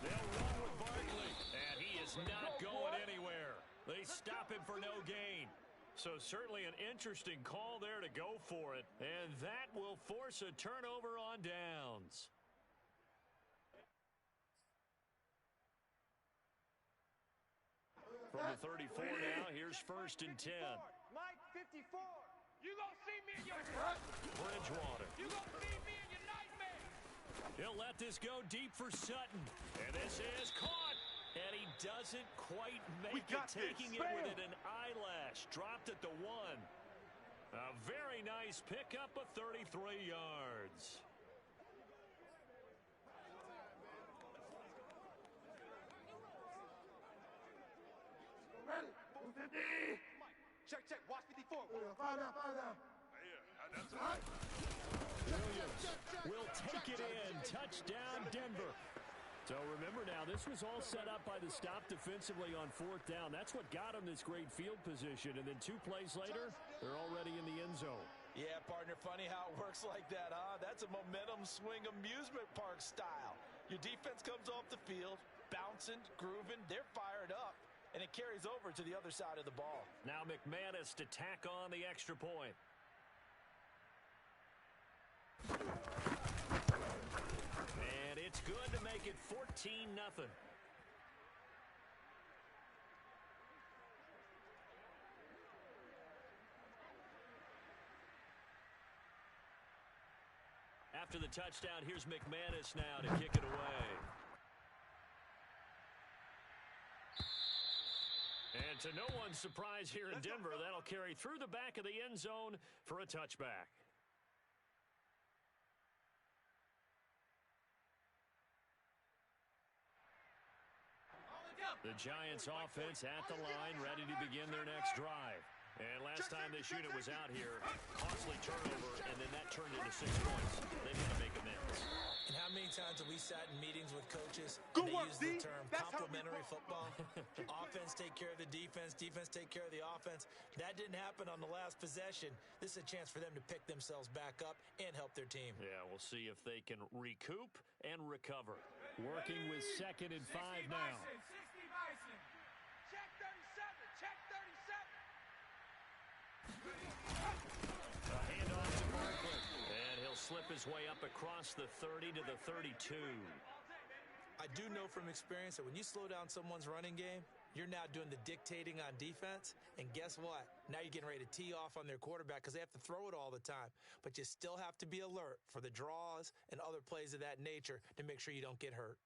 They'll run with Barkley. And he is not going anywhere. They stop him for no gain. So certainly an interesting call there to go for it. And that will force a turnover on downs. From the 34 now, here's first and 10. Mike, 54. You gonna see me in your Bridgewater. You gonna see me in your nightmare. He'll let this go deep for Sutton. And this is caught. And he doesn't quite make it, taking it with an eyelash. Dropped at the 1. A very nice pickup of 33 yards. Ready. Check, check. Watch 54. Find out. Williams will take it in. Touchdown, Denver. So remember now, this was all set up by the stop defensively on 4th down. That's what got them this great field position. And then 2 plays later, they're already in the end zone. Yeah, partner, funny how it works like that, huh? That's a momentum swing amusement park style. Your defense comes off the field, bouncing, grooving, they're fired up, and it carries over to the other side of the ball. Now McManus to tack on the extra point. And it's good to make it 14-0. After the touchdown, here's Maddens now to kick it away. And to no one's surprise here in Denver, that'll carry through the back of the end zone for a touchback. The Giants offense at the line, ready to begin their next drive. And last time this unit was out here, costly turnover, and then that turned into 6 points. They've got to make amends. And how many times have we sat in meetings with coaches Good and they work, use the D. term That's complementary football? Offense take care of the defense, defense take care of the offense. That didn't happen on the last possession. This is a chance for them to pick themselves back up and help their team. Yeah, we'll see if they can recoup and recover. Working with 2nd and 5 now. 60 Bison. Check 37. Check 37. A handoff to Barkley. And he'll slip his way up across the 30 to the 32. I do know from experience that when you slow down someone's running game, you're now doing the dictating on defense. And guess what? Now you're getting ready to tee off on their quarterback because they have to throw it all the time. But you still have to be alert for the draws and other plays of that nature to make sure you don't get hurt.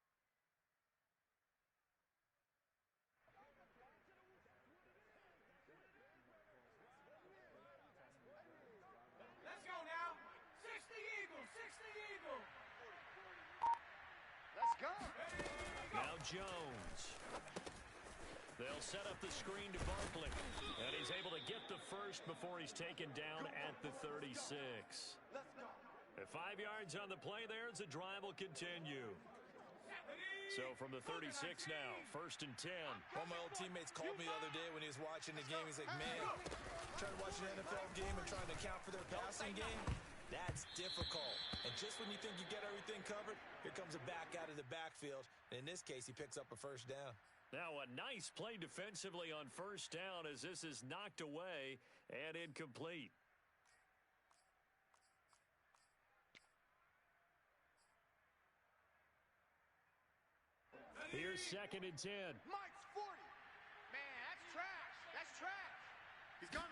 Let's go now. 60 Eagle. 60 Eagle. Let's go. Now Jones. They'll set up the screen to Barkley. And he's able to get the first before he's taken down at the 36. Let's go. At 5 yards on the play there as the drive will continue. So from the 36 now, 1st and 10. One of my old teammates called me the other day when he was watching the game. He's like, man, trying to watch an NFL game and trying to account for their passing game, that's difficult. And just when you think you get everything covered, here comes a back out of the backfield. And in this case, he picks up a first down. Now a nice play defensively on 1st down as this is knocked away and incomplete. Here's 2nd and 10. Mike's 40. Man, that's trash. That's trash. He's gone.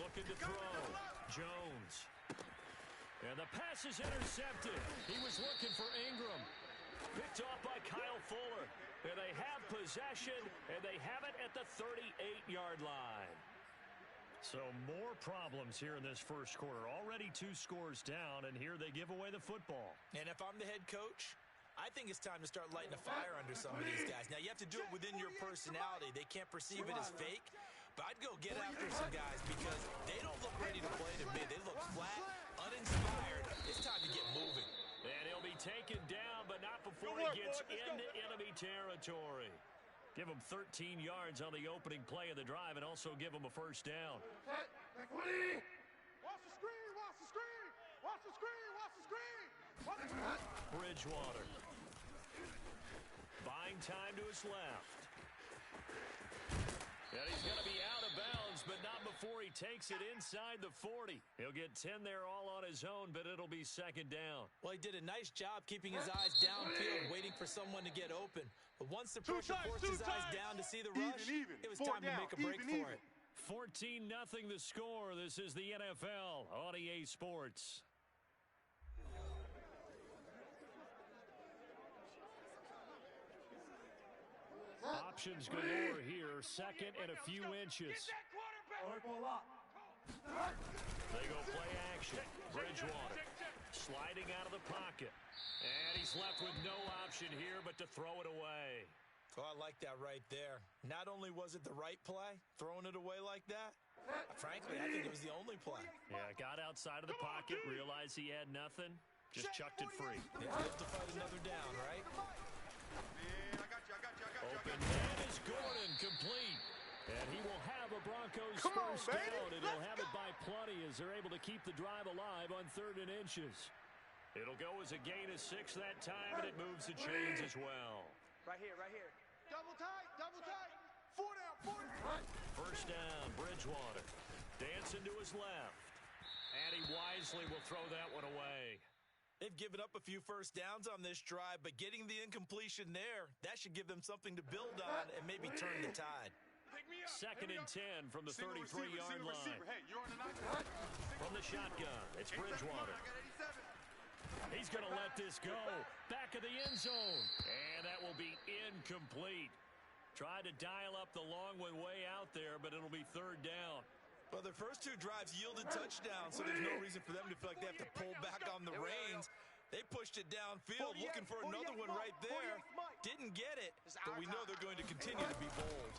Looking to throw. Jones. And the pass is intercepted. He was looking for Ingram. Picked off by Kyle Fuller. And they have possession, and they have it at the 38-yard line. So more problems here in this first quarter. Already 2 scores down, and here they give away the football. And if I'm the head coach, I think it's time to start lighting a fire under some of these guys. Now, you have to do it within your personality. They can't perceive it as fake. But I'd go get after some guys because they don't look ready to play to me. They look flat, uninspired. It's time to get moving. And he'll be taken down, but not before he gets into enemy territory. Give him 13 yards on the opening play of the drive and also give him a first down. Watch the screen. Watch the screen. Watch the screen. Watch the screen. Watch the screen. Bridgewater. Buying time to his left. And he's going to be out of bounds, but not before he takes it inside the 40. He'll get 10 there all on his own, but it'll be 2nd down. Well, he did a nice job keeping his eyes downfield, waiting for someone to get open. But once the pressure forced his eyes down to see the rush, it was time to make a break for it. 14-0 the score. This is the NFL on EA Sports. Options galore here. 2nd and a few inches. They go play action. Bridgewater sliding out of the pocket. And he's left with no option here but to throw it away. Oh, I like that right there. Not only was it the right play, throwing it away like that, frankly, I think it was the only play. Yeah, got outside of the pocket, realized he had nothing, just chucked it free. They live to fight another down, right? Open man is Gordon, complete. And he will have a Broncos first down, and he'll have it by plenty as they're able to keep the drive alive on 3rd and inches. It'll go as a gain of 6 that time, and it moves the chains as well. Right here, right here. Double tight, double tight. 4 down, 4 down. First down, Bridgewater. Dancing to his left. And he wisely will throw that one away. They've given up a few first downs on this drive, but getting the incompletion there, that should give them something to build on and maybe turn the tide. 2nd and 10 from the 33-yard line. Hey, you're on the 9. From the shotgun, it's Bridgewater. He's going to let this go. Back of the end zone. And that will be incomplete. Tried to dial up the long one way out there, but it'll be third down. Well, their first two drives yielded touchdowns, so there's no reason for them to feel like they have to pull back on the reins. They pushed it downfield, looking for another one right there. Didn't get it, but we know they're going to continue to be bold.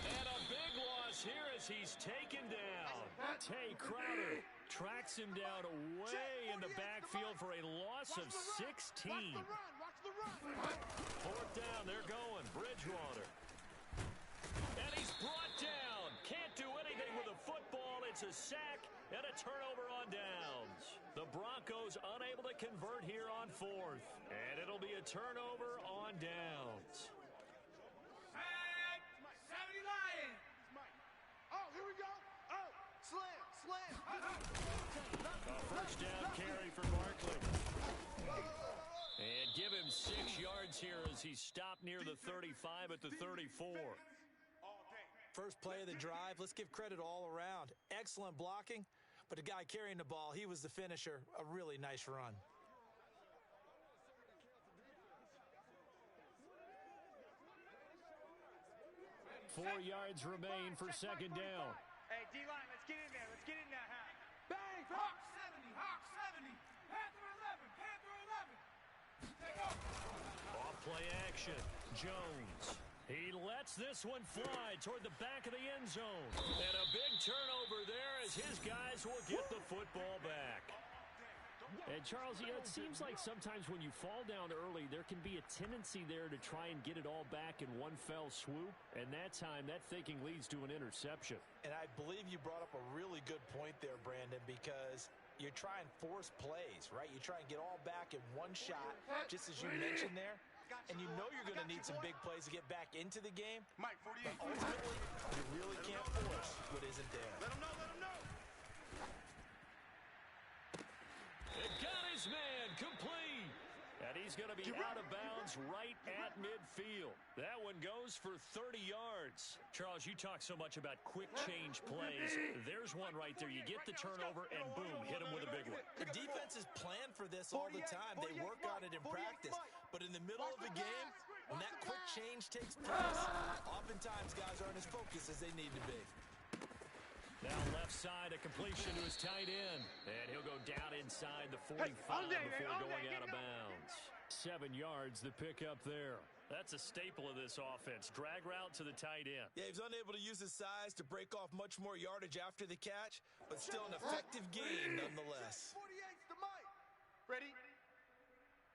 And a big loss here as he's taken down. Tay Crowder tracks him down way in the backfield for a loss of 16. Fourth down, they're going. Bridgewater. And he's brought down. Can't do anything with the football. It's a sack and a turnover on downs. The Broncos unable to convert here on fourth. And it'll be a turnover on downs. Hey, 70 Lions. Oh, here we go. Oh, slam. A first down carry for Barkley. And give him 6 yards here as he stopped near the 35 at the 34. First play of the drive, let's give credit all around. Excellent blocking, but the guy carrying the ball, he was the finisher. A really nice run. 4 yards remain for second down. Hey, D-line, let's get in there. Let's get in that hat. Bang! Hawk 70, Hawk 70. Panther 11, Panther 11. Take off. Off play action. Jones. He lets this one fly toward the back of the end zone. And a big turnover there as his guys will get the football back. And Charles, it seems like sometimes when you fall down early, there can be a tendency there to try and get it all back in one fell swoop. And that time, that thinking leads to an interception. And I believe you brought up a really good point there, Brandon, because you try and force plays, right? You try and get all back in one shot, just as you mentioned there. And you know you're going to need some big plays to get back into the game. Mike, 48. But ultimately, you really can't force what isn't there. Let him know. It got his man complete. And he's going to be out of bounds right at midfield. That one goes for 30 yards. Charles, you talk so much about quick change plays. There's one right there. You get the turnover, and boom, hit him with a big one. The defenses plan for this all the time. They work on it in practice. But in the middle of a game, when that quick change takes place, oftentimes guys aren't as focused as they need to be. Now left side, a completion to his tight end. And he'll go down inside the 45 before going out of bounds. 7 yards, the pickup there. That's a staple of this offense. Drag route to the tight end. Yeah, he was unable to use his size to break off much more yardage after the catch, but still an effective gain nonetheless. 48's the Mike. Ready?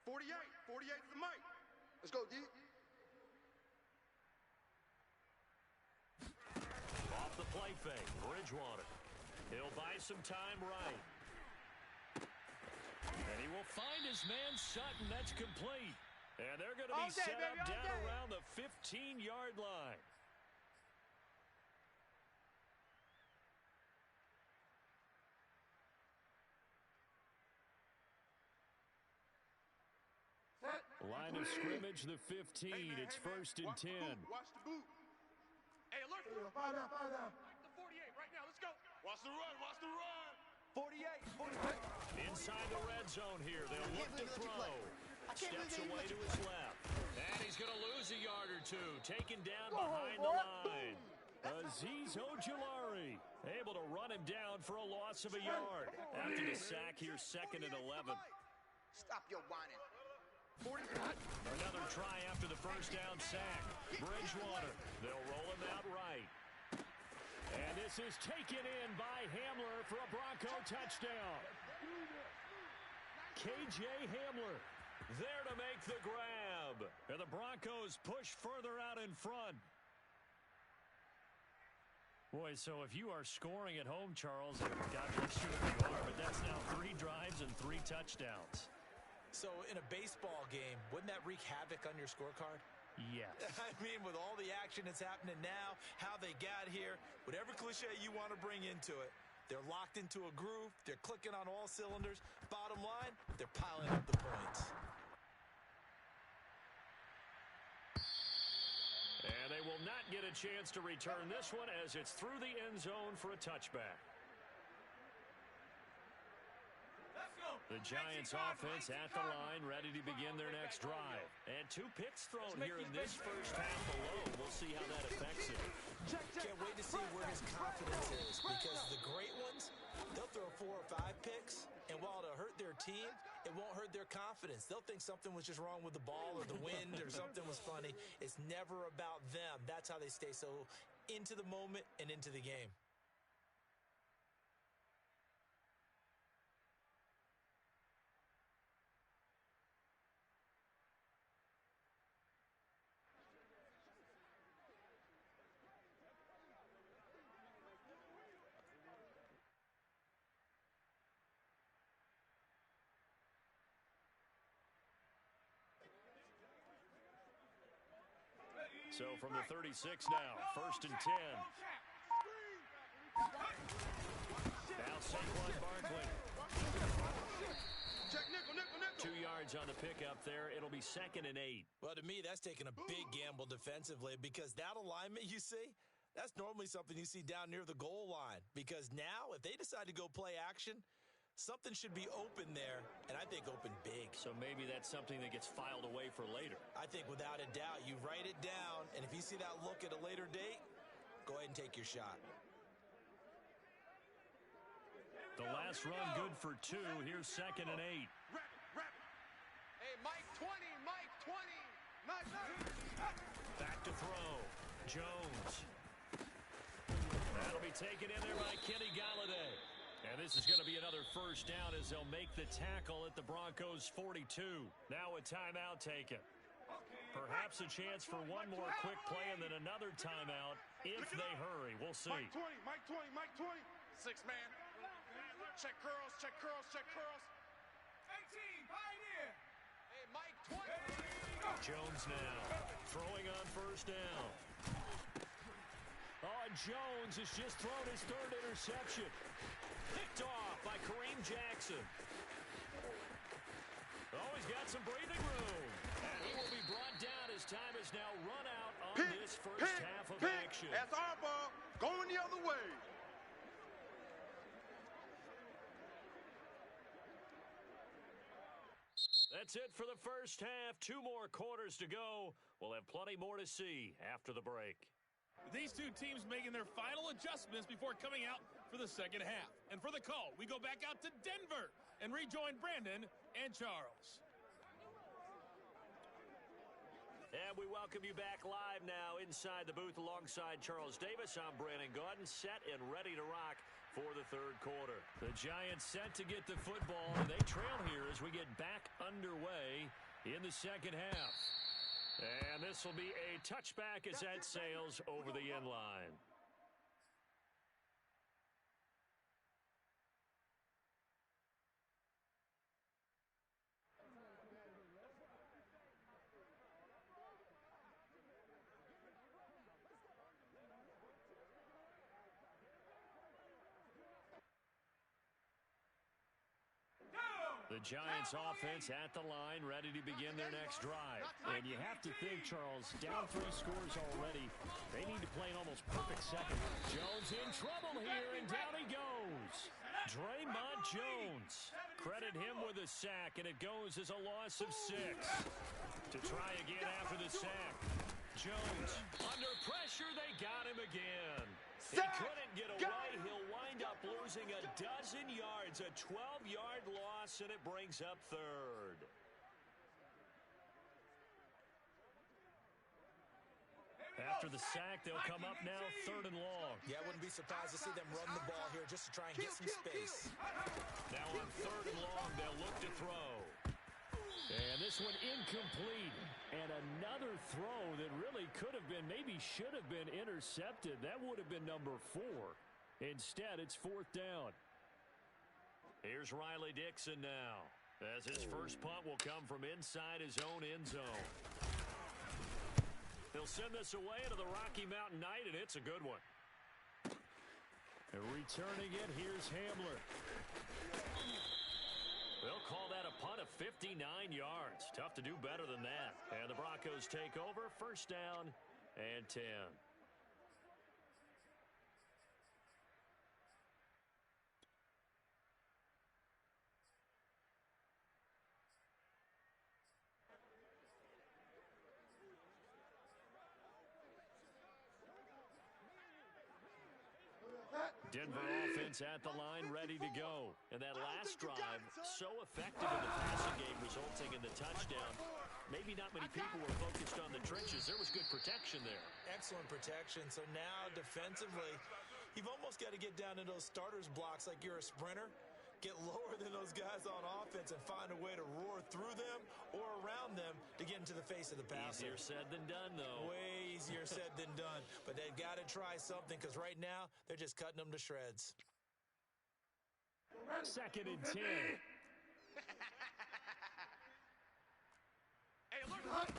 48. 48's the Mike. Let's go, D. Off the play fake, Bridgewater. He'll buy some time right. And he will find his man Sutton. That's complete. And they're going to be set up down around the 15-yard line. Line of scrimmage, the 15. It's first and 10. Watch the boot. Hey, alert. Find out. The 48 right now. Let's go. Watch the run. 48. Inside the red zone here. They'll look to throw. Steps away to his left. And he's going to lose a yard or two. Taken down behind the line. Azeez Ojulari able to run him down for a loss of a yard. After the sack here, second and 11. Stop your whining. Another try after the first down sack. Bridgewater. They'll roll him out right. And this is taken in by Hamler for a Bronco touchdown. KJ Hamler there to make the grab. And the Broncos push further out in front. Boy, so if you are scoring at home, Charles, God bless you if you are, but that's now 3 drives and 3 touchdowns. So in a baseball game, wouldn't that wreak havoc on your scorecard? Yes. I mean, with all the action that's happening now, how they got here, whatever cliche you want to bring into it, they're locked into a groove, they're clicking on all cylinders. Bottom line, they're piling up the points. And they will not get a chance to return this one as it's through the end zone for a touchback. The Giants offense at the line, ready to begin their next drive. And 2 picks thrown here in this first half alone. We'll see how that affects it. Can't wait to see where his confidence is, because the great ones, they'll throw 4 or 5 picks, and while it'll hurt their team, it won't hurt their confidence. They'll think something was just wrong with the ball or the wind or something was funny. It's never about them. That's how they stay so into the moment and into the game. So from the 36 now, 1st and 10. Now Saquon Barkley. 2 yards on the pickup there. It'll be 2nd and 8. Well, to me, that's taking a big gamble defensively, because that alignment you see, that's normally something you see down near the goal line. Because now, if they decide to go play action, something should be open there, and I think open big. So maybe that's something that gets filed away for later. I think without a doubt, you write it down, and if you see that look at a later date, go ahead and take your shot. The last run good for 2. Here's 2nd and 8. Hey, Mike 20, Mike 20. Nice. Back to throw. Jones. That'll be taken in there by Kenny Galladay. And this is going to be another first down as they'll make the tackle at the Broncos' 42. Now a timeout taken. Perhaps a chance for one more quick play and then another timeout if they hurry. We'll see. Mike 20, Mike 20, Mike 20. 6 man. Check curls, check curls, check curls. 18, Pioneer. Hey, Mike 20. Jones now throwing on first down. Oh, and Jones has just thrown his 3rd interception. Picked off by Kareem Jackson. Oh, he's got some breathing room. And he will be brought down as time is now run out on this first half of action. That's our ball going the other way. That's it for the first half. 2 more quarters to go. We'll have plenty more to see after the break. These 2 teams making their final adjustments before coming out for the second half. And for the call, we go back out to Denver and rejoin Brandon and Charles. And we welcome you back live now inside the booth alongside Charles Davis. I'm Brandon Gaudin, set and ready to rock for the 3rd quarter. The Giants set to get the football, and they trail here as we get back underway in the second half. And this will be a touchback as that sails over the end line. The Giants offense at the line, ready to begin their next drive. And you have to think, Charles, down 3 scores already. They need to play an almost perfect second. Jones in trouble here, and down he goes. Draymond Jones. Credit him with a sack, and it goes as a loss of 6. To try again after the sack. Jones under pressure, they got him again. He couldn't get away. He'll wind up losing a dozen yards, a 12-yard loss, and it brings up 3rd. After the sack, they'll come up now 3rd and long. Yeah, I wouldn't be surprised to see them run the ball here just to try and get some space. Now on 3rd and long, they'll look to throw. And this one incomplete. And another throw that really could have been, maybe should have been intercepted. That would have been number 4. Instead, it's 4th down. Here's Riley Dixon now, as his first punt will come from inside his own end zone. They'll send this away to the Rocky Mountain Knight, and it's a good one. And returning it, here's Hamler. They'll call that a punt of 59 yards. Tough to do better than that. And the Broncos take over, 1st down and 10. Denver offense at the line, ready to go. And that last drive, so effective in the passing game, resulting in the touchdown. Maybe not many people were focused on the trenches. There was good protection there. Excellent protection. So now defensively, you've almost got to get down to those starters blocks like you're a sprinter. Get lower than those guys on offense and find a way to roar through them or around them to get into the face of the passer. Easier said than done, though. Way easier said than done. But they've got to try something because right now they're just cutting them to shreds. 2nd and 10. Hey, look.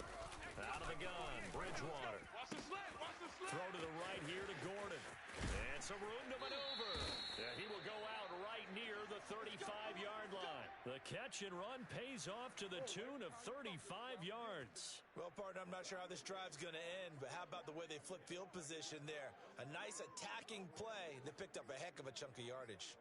Out of the gun, Bridgewater. Watch the slant. Watch the slant. Throw to the right here to Gordon. And some room to maneuver. And he will go out right near the 35-yard line. The catch and run pays off to the tune of 35 yards. Well, partner, I'm not sure how this drive's going to end, but how about the way they flip field position there? A nice attacking play that picked up a heck of a chunk of yardage.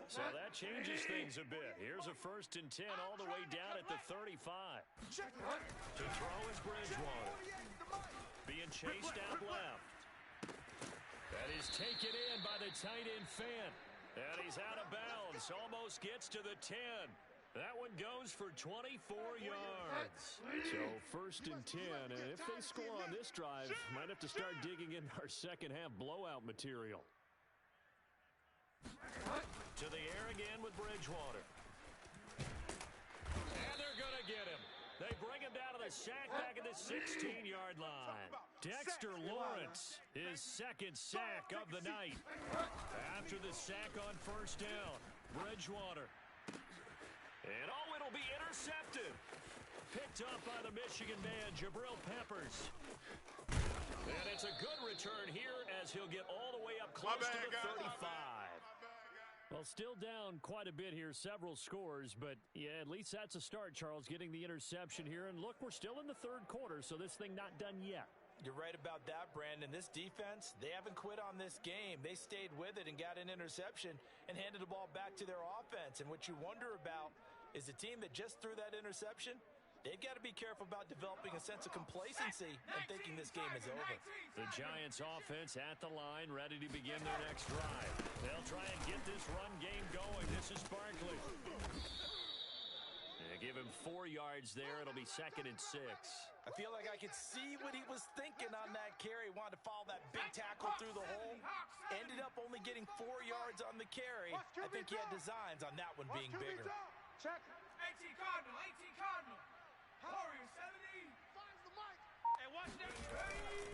So that changes things a bit. Here's a 1st and 10 all the way down at the 35. To throw is Bridgewater. Being chased out left. That is taken in by the tight end Fan. And he's out of bounds. Almost gets to the 10. That one goes for 24 yards. So 1st and 10, and if they score on this drive, might have to start digging in our second half blowout material. To the air again with Bridgewater. And they're going to get him. They bring him down to the sack back at the 16-yard line. Dexter Lawrence, his 2nd sack of the night. After the sack on 1st down, Bridgewater. And it'll be intercepted. Picked up by the Michigan man, Jabril Peppers. And it's a good return here as he'll get all the way up close to the 35. Well, still down quite a bit here, several scores, but yeah, at least that's a start, Charles, getting the interception here. And look, we're still in the 3rd quarter, so this thing not done yet. You're right about that, Brandon. This defense, they haven't quit on this game. They stayed with it and got an interception and handed the ball back to their offense. And what you wonder about is the team that just threw that interception, they've got to be careful about developing a sense of complacency and thinking this game is over. The Giants offense at the line, ready to begin their next drive. They'll try and get this run game going. This is Barkley. They give him 4 yards there. It'll be 2nd and 6. I feel like I could see what he was thinking on that carry. Wanted to follow that big tackle through the hole. Ended up only getting 4 yards on the carry. I think he had designs on that one being bigger. Check. 18 Cardinal. 18 Cardinal. Warrior 17. Finds the mic. And watch that.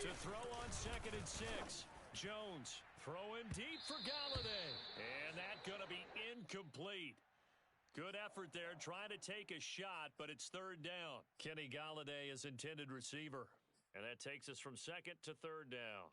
To throw on 2nd and 6. Jones throwing deep for Galladay. And that's going to be incomplete. Good effort there, trying to take a shot, but it's 3rd down. Kenny Galladay is intended receiver. And that takes us from 2nd to 3rd down.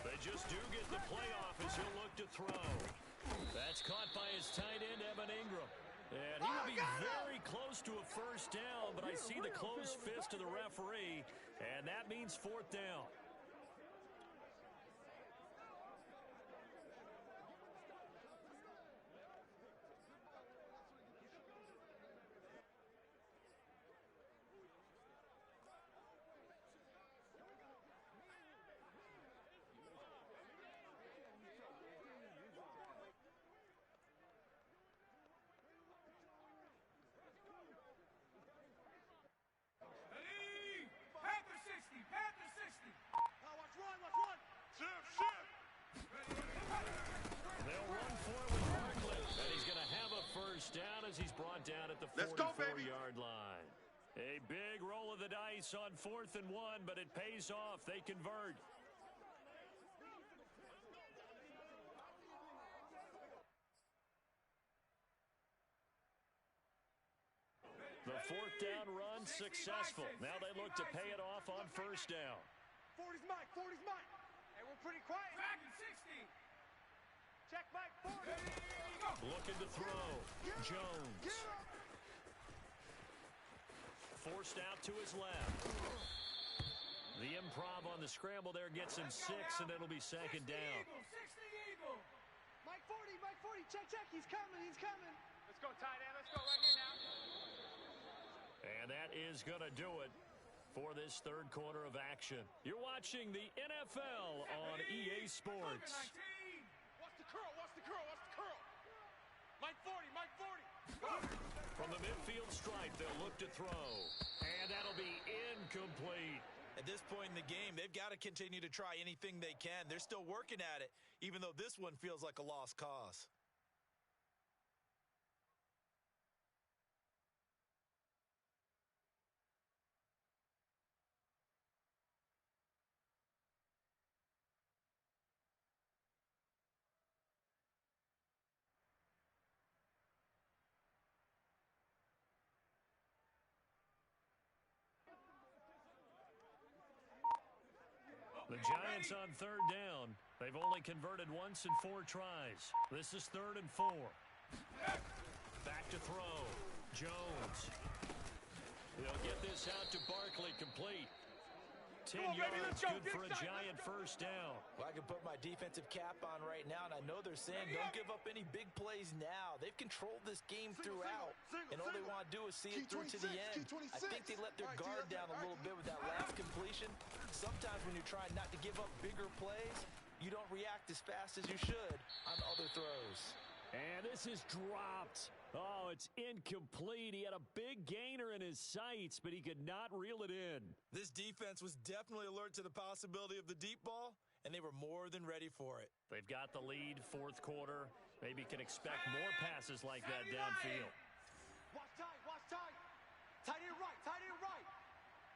They just do get the playoff as he'll look to throw. That's caught by his tight end, Evan Ingram. And he will be very close to a 1st down, but I see the closed fist of the referee, and that means 4th down. They'll run forward Barkley, and he's going to have a 1st down as he's brought down at the 44-yard line. A big roll of the dice on 4th and 1, but it pays off. They convert. The Fourth down run successful. Now they look to pay it off on first down. 40's Mike, 40's Mike. Hey, we're pretty quiet. Dragon 60. Check Mike, 40. Go. Looking to throw. Jones. Forced out to his left. The improv on the scramble there gets him 6, and it'll be second down. 60 Eagle. Mike 40, Mike 40. Check. He's coming, Let's go, tight end. Let's go right here now. And that is going to do it for this third quarter of action. You're watching the NFL on EA Sports. Watch the curl. Mike 40. From the midfield stripe, they'll look to throw. And that'll be incomplete. At this point in the game, they've got to continue to try anything they can. They're still working at it, even though this one feels like a lost cause. The Giants on third down. They've only converted once in 4 tries. This is 3rd and 4. Back to throw. Jones. They'll get this out to Barkley, complete. 10 yards, good for a Giant first down. Well, I can put my defensive cap on right now, and I know they're saying don't give up any big plays now. They've controlled this game throughout, and all they want to do is see it through to the end. I think they let their guard down a little bit with that last completion. Sometimes when you're trying not to give up bigger plays, you don't react as fast as you should on other throws. And this is dropped. Oh, it's incomplete. He had a big gainer in his sights, but he could not reel it in. This defense was definitely alert to the possibility of the deep ball, and they were more than ready for it. They've got the lead, fourth quarter. Maybe can expect more passes like that downfield. Watch tight. Tight end right.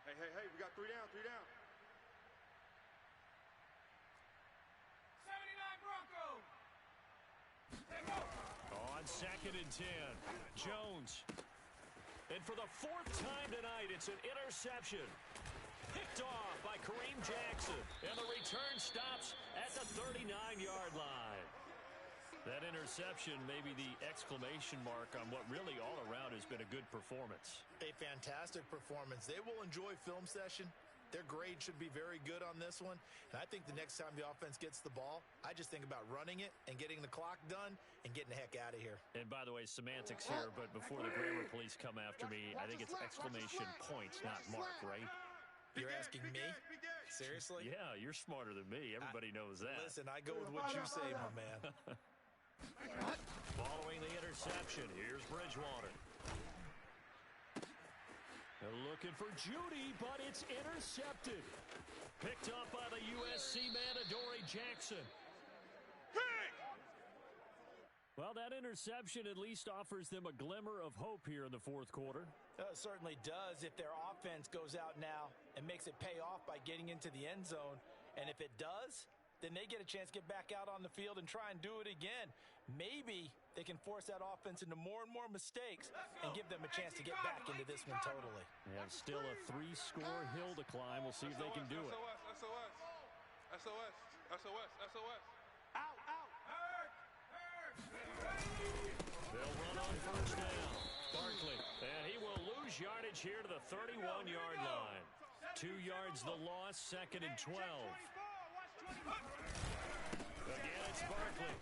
Hey, we got 3 down. 79 Broncos. Take over. On 2nd and 10, Jones. And for the 4th time tonight, it's an interception. Picked off by Kareem Jackson. And the return stops at the 39-yard line. That interception may be the exclamation mark on what really all around has been a good performance. A fantastic performance. They will enjoy film session. Their grade should be very good on this one. And I think the next time the offense gets the ball, I just think about running it and getting the clock done and getting the heck out of here. And by the way, semantics here, but before the grammar police come after me, I think it's exclamation points, not mark, right? You're asking me? Seriously? Yeah, you're smarter than me. Everybody knows that. Listen, I go with what you say, my man. Following the interception, here's Bridgewater. They're looking for Judy, but it's intercepted. Picked up by the USC man, Adoree Jackson. Well, that interception at least offers them a glimmer of hope here in the fourth quarter. It certainly does if their offense goes out now and makes it pay off by getting into the end zone. And if it does, then they get a chance to get back out on the field and try and do it again. Maybe they can force that offense into more and more mistakes and give them a chance to get back into this one totally. They have still a 3-score hill to climb. We'll see if they can do it. SOS. Out. They'll run on first down. Barkley, and he will lose yardage here to the 31-yard line. 2 yards the loss, 2nd and 12. Again, it's Barkley.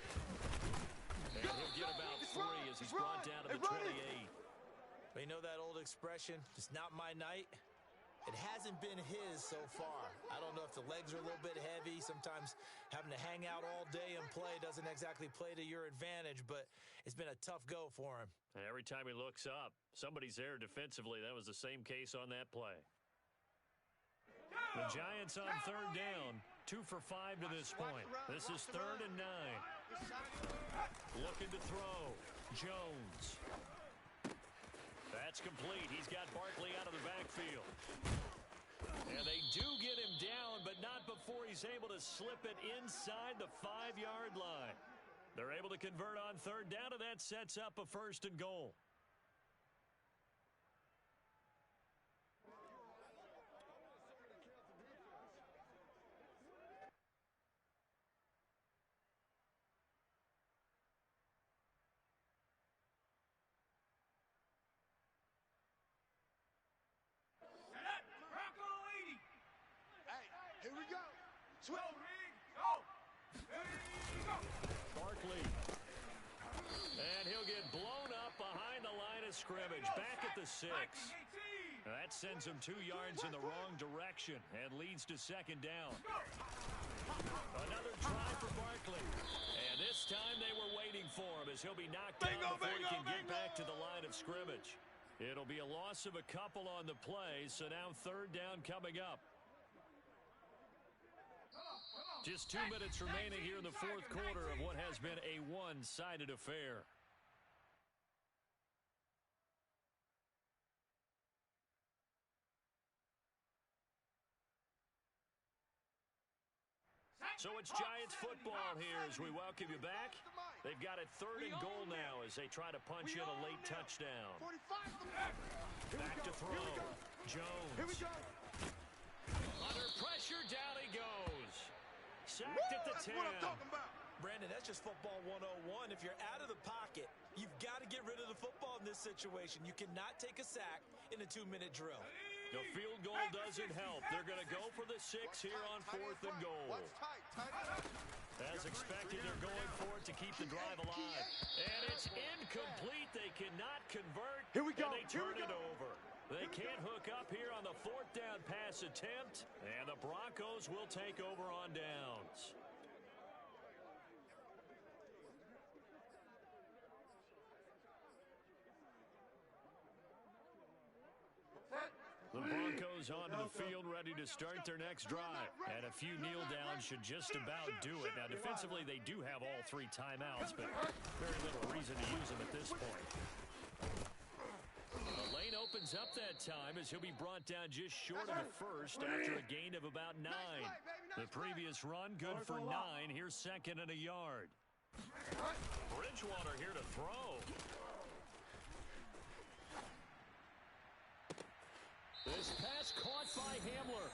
And he'll get about 3 as he's brought down to the 28. We know that old expression, it's not my night. It hasn't been his so far. I don't know if the legs are a little bit heavy. Sometimes having to hang out all day and play doesn't exactly play to your advantage, but it's been a tough go for him. And every time he looks up, somebody's there defensively. That was the same case on that play. The Giants on third down, 2 for 5 to this point. This is 3rd and 9. Looking to throw. Jones. That's complete. He's got Barkley out of the backfield. And they do get him down, but not before he's able to slip it inside the 5-yard line. They're able to convert on third down, and that sets up a 1st and goal. Barkley. And he'll get blown up behind the line of scrimmage. Back at the 6. That sends him 2 yards in the wrong direction and leads to second down. Another try for Barkley. And this time they were waiting for him as he'll be knocked down before he can get back to the line of scrimmage. It'll be a loss of a couple on the play, so now third down coming up. Just 2 minutes remaining here in the fourth quarter of what has been a one-sided affair. So it's Giants football here as we welcome you back. They've got it third and goal now as they try to punch in a late touchdown. Back to throw. Jones. Under pressure, down he goes. Sacked at the 10. Brandon, that's just football 101. If you're out of the pocket, you've got to get rid of the football in this situation. You cannot take a sack in a 2-minute drill. The field goal doesn't help. They're going to go for the 6 here on fourth and goal. As expected, they're going for it to keep the drive alive. And it's incomplete. They cannot convert. Here we go. And they turn it over. They can't hook up here on the fourth down pass attempt. And the Broncos will take over on downs. The Broncos onto the field ready to start their next drive. And a few kneel downs should just about do it. Now, defensively, they do have all 3 timeouts, but very little reason to use them at this point. The lane opens up that time as he'll be brought down just short of the first after a gain of about 9. The previous run, good for 9. Here's second and a yard. Bridgewater here to throw. This pass caught by Hamler.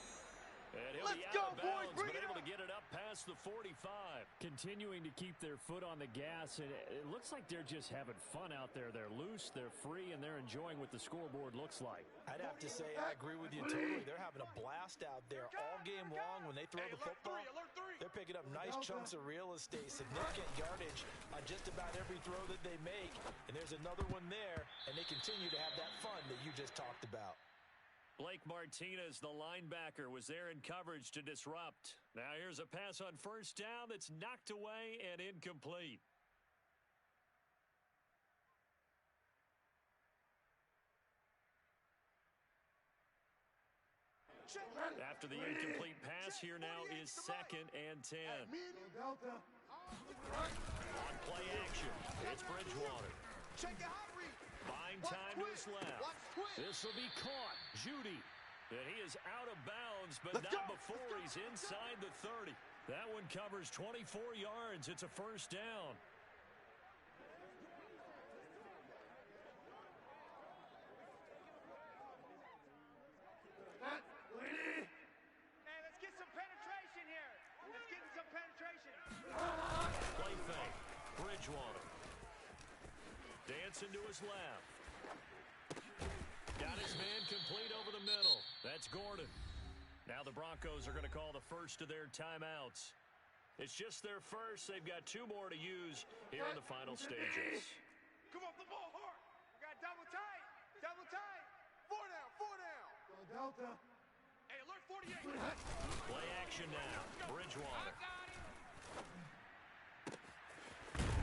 And he'll be out of bounds, but able to get it up past the 45. Continuing to keep their foot on the gas, and it looks like they're just having fun out there. They're loose, they're free, and they're enjoying what the scoreboard looks like. I'd have to say I agree with you totally. They're having a blast out there all game long. When they throw the football, they're picking up nice chunks of real estate, significant yardage on just about every throw that they make. And there's another one there, and they continue to have that fun that you just talked about. Blake Martinez, the linebacker, was there in coverage to disrupt. Now here's a pass on first down that's knocked away and incomplete. After the incomplete pass, here now is second and 10. On play action, it's Bridgewater. Buying time to his left. This will be caught. Judy. And he is out of bounds, but not before he's inside the 30. That one covers 24 yards. It's a first down. Hey, let's get some penetration here. Let's get some penetration. Play fake. Bridgewater. Dancing to his left. Got his man complete over the middle. That's Gordon. Now the Broncos are going to call the first of their timeouts. It's just their first. They've got 2 more to use here in the final stages. Come on, the ball hard. We got double tight. Double tight. 4 down, 4 down. Delta. Hey, alert 48. Play action now. Bridgewater.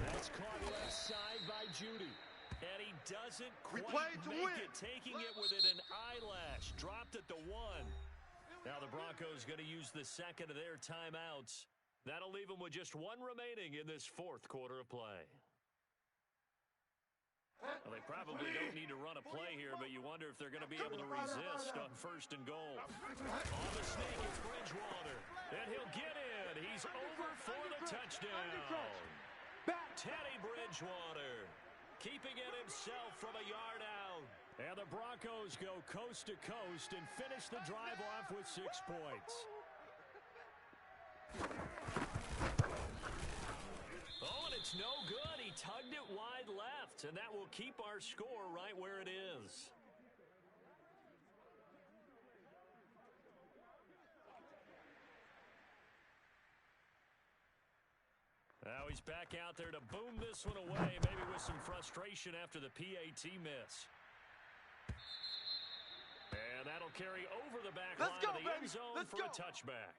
That's caught left side by Judy. And he doesn't quite make it, taking it within an eyelash. Dropped at the 1. Now the Broncos going to use the second of their timeouts. That'll leave them with just 1 remaining in this fourth quarter of play. Well, they probably don't need to run a play here, but you wonder if they're going to be able to resist on first and goal. On the sneak, it's Bridgewater. And he'll get in. He's over for the touchdown. Teddy Bridgewater keeping it himself from a yard out. And the Broncos go coast to coast and finish the drive off with 6 points. Oh, and it's no good. He tugged it wide left, and that will keep our score right where it is. Now he's back out there to boom this one away, maybe with some frustration after the PAT miss. And that'll carry over the back line of the end zone for a touchback.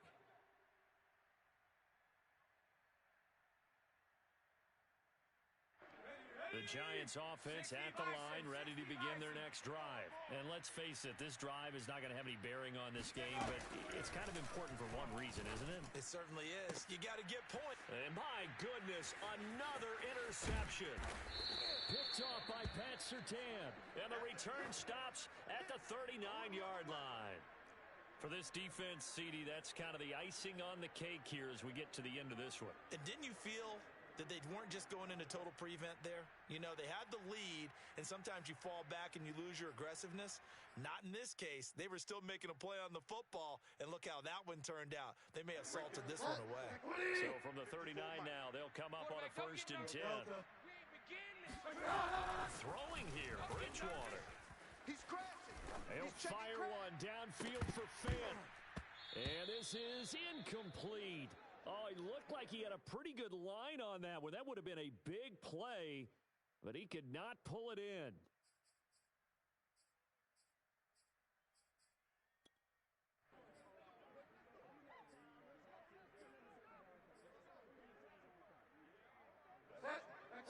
The Giants offense at the line, ready to begin their next drive. And let's face it, this drive is not going to have any bearing on this game, but it's kind of important for one reason, isn't it? It certainly is. You got to get points. And my goodness, another interception. Picked off by Pat Surtain. And the return stops at the 39-yard line. For this defense, CD, that's kind of the icing on the cake here as we get to the end of this one. And didn't you feel that they weren't just going into total prevent there? You know, they had the lead, and sometimes you fall back and you lose your aggressiveness. Not in this case. They were still making a play on the football, and look how that one turned out. They may have salted this one away. So from the 39 now, they'll come up on a 1st and 10. Throwing here, Bridgewater. He's crashing. He'll fire one downfield for Fant. And this is incomplete. Oh, he looked like he had a pretty good line on that one. That would have been a big play, but he could not pull it in.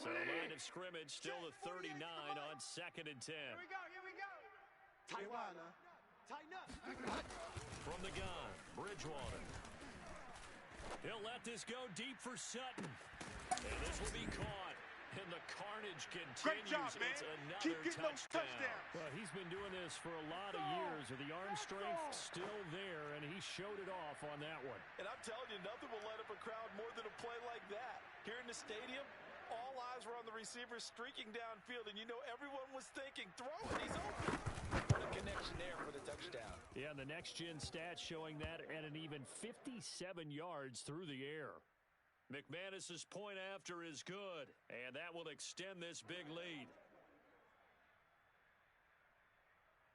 So line of scrimmage, still the 39 on 2nd and 10. Here we go, here we go. Tighten up. Tighten up. From the gun, Bridgewater. He'll let this go deep for Sutton. And this will be caught. And the carnage continues. Great job, man. It's another Keep getting those touchdowns. Well, he's been doing this for a lot of years. The arm strength still there, and he showed it off on that one. And I'm telling you, nothing will light up a crowd more than a play like that. Here in the stadium, all eyes were on the receiver streaking downfield, and you know everyone was thinking, throw it, he's open. What a connection there for the touchdown. Yeah, and the next-gen stats showing that at an even 57 yards through the air. McManus's point after is good, and that will extend this big lead.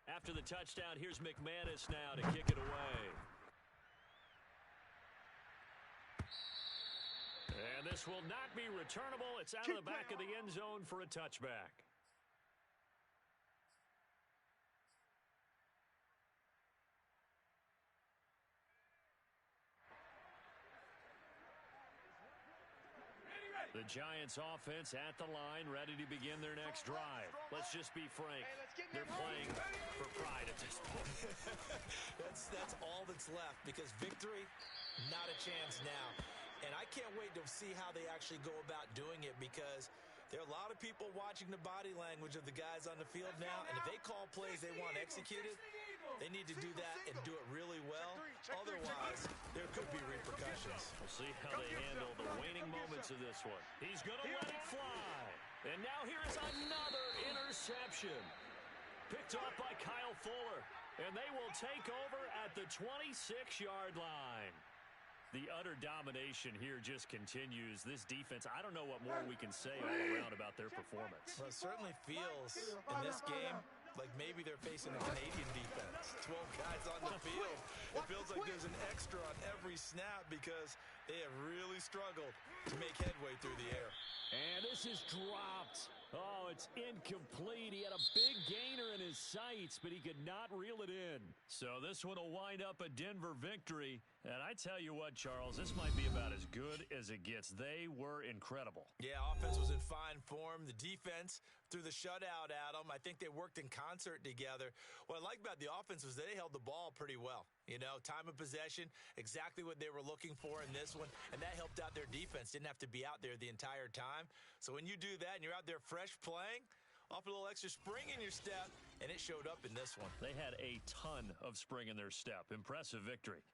After the touchdown, here's McManus now to kick it away. And this will not be returnable. It's out of the back of the end zone for a touchback. The Giants offense at the line, ready to begin their next drive. Let's just be frank. They're playing for pride at this point. That's all that's left, because victory, not a chance now. And I can't wait to see how they actually go about doing it, because there are a lot of people watching the body language of the guys on the field now, and if they call plays they want executed, they need to do that and do it really well. Otherwise, there could be repercussions. We'll see how they handle the waning moments of this one. He's going to let it fly. And now here is another interception. Picked off by Kyle Fuller. And they will take over at the 26-yard line. The utter domination here just continues. This defense, I don't know what more we can say all around about their performance. Well, it certainly feels in this game like maybe they're facing a Canadian defense. 12 guys on the field. It feels like there's an extra on every snap because they have really struggled to make headway through the air. And this is dropped. Oh, it's incomplete. He had a big gainer in his sights, but he could not reel it in. So this one will wind up a Denver victory. And I tell you what, Charles, this might be about as good as it gets. They were incredible. Yeah, offense was in fine form. The defense through the shutout, Adam, I think they worked in concert together. What I like about the offense was they held the ball pretty well. You know, time of possession, exactly what they were looking for in this one, and that helped out their defense. Didn't have to be out there the entire time. So when you do that and you're out there fresh playing, off a little extra spring in your step, and it showed up in this one. They had a ton of spring in their step. Impressive victory.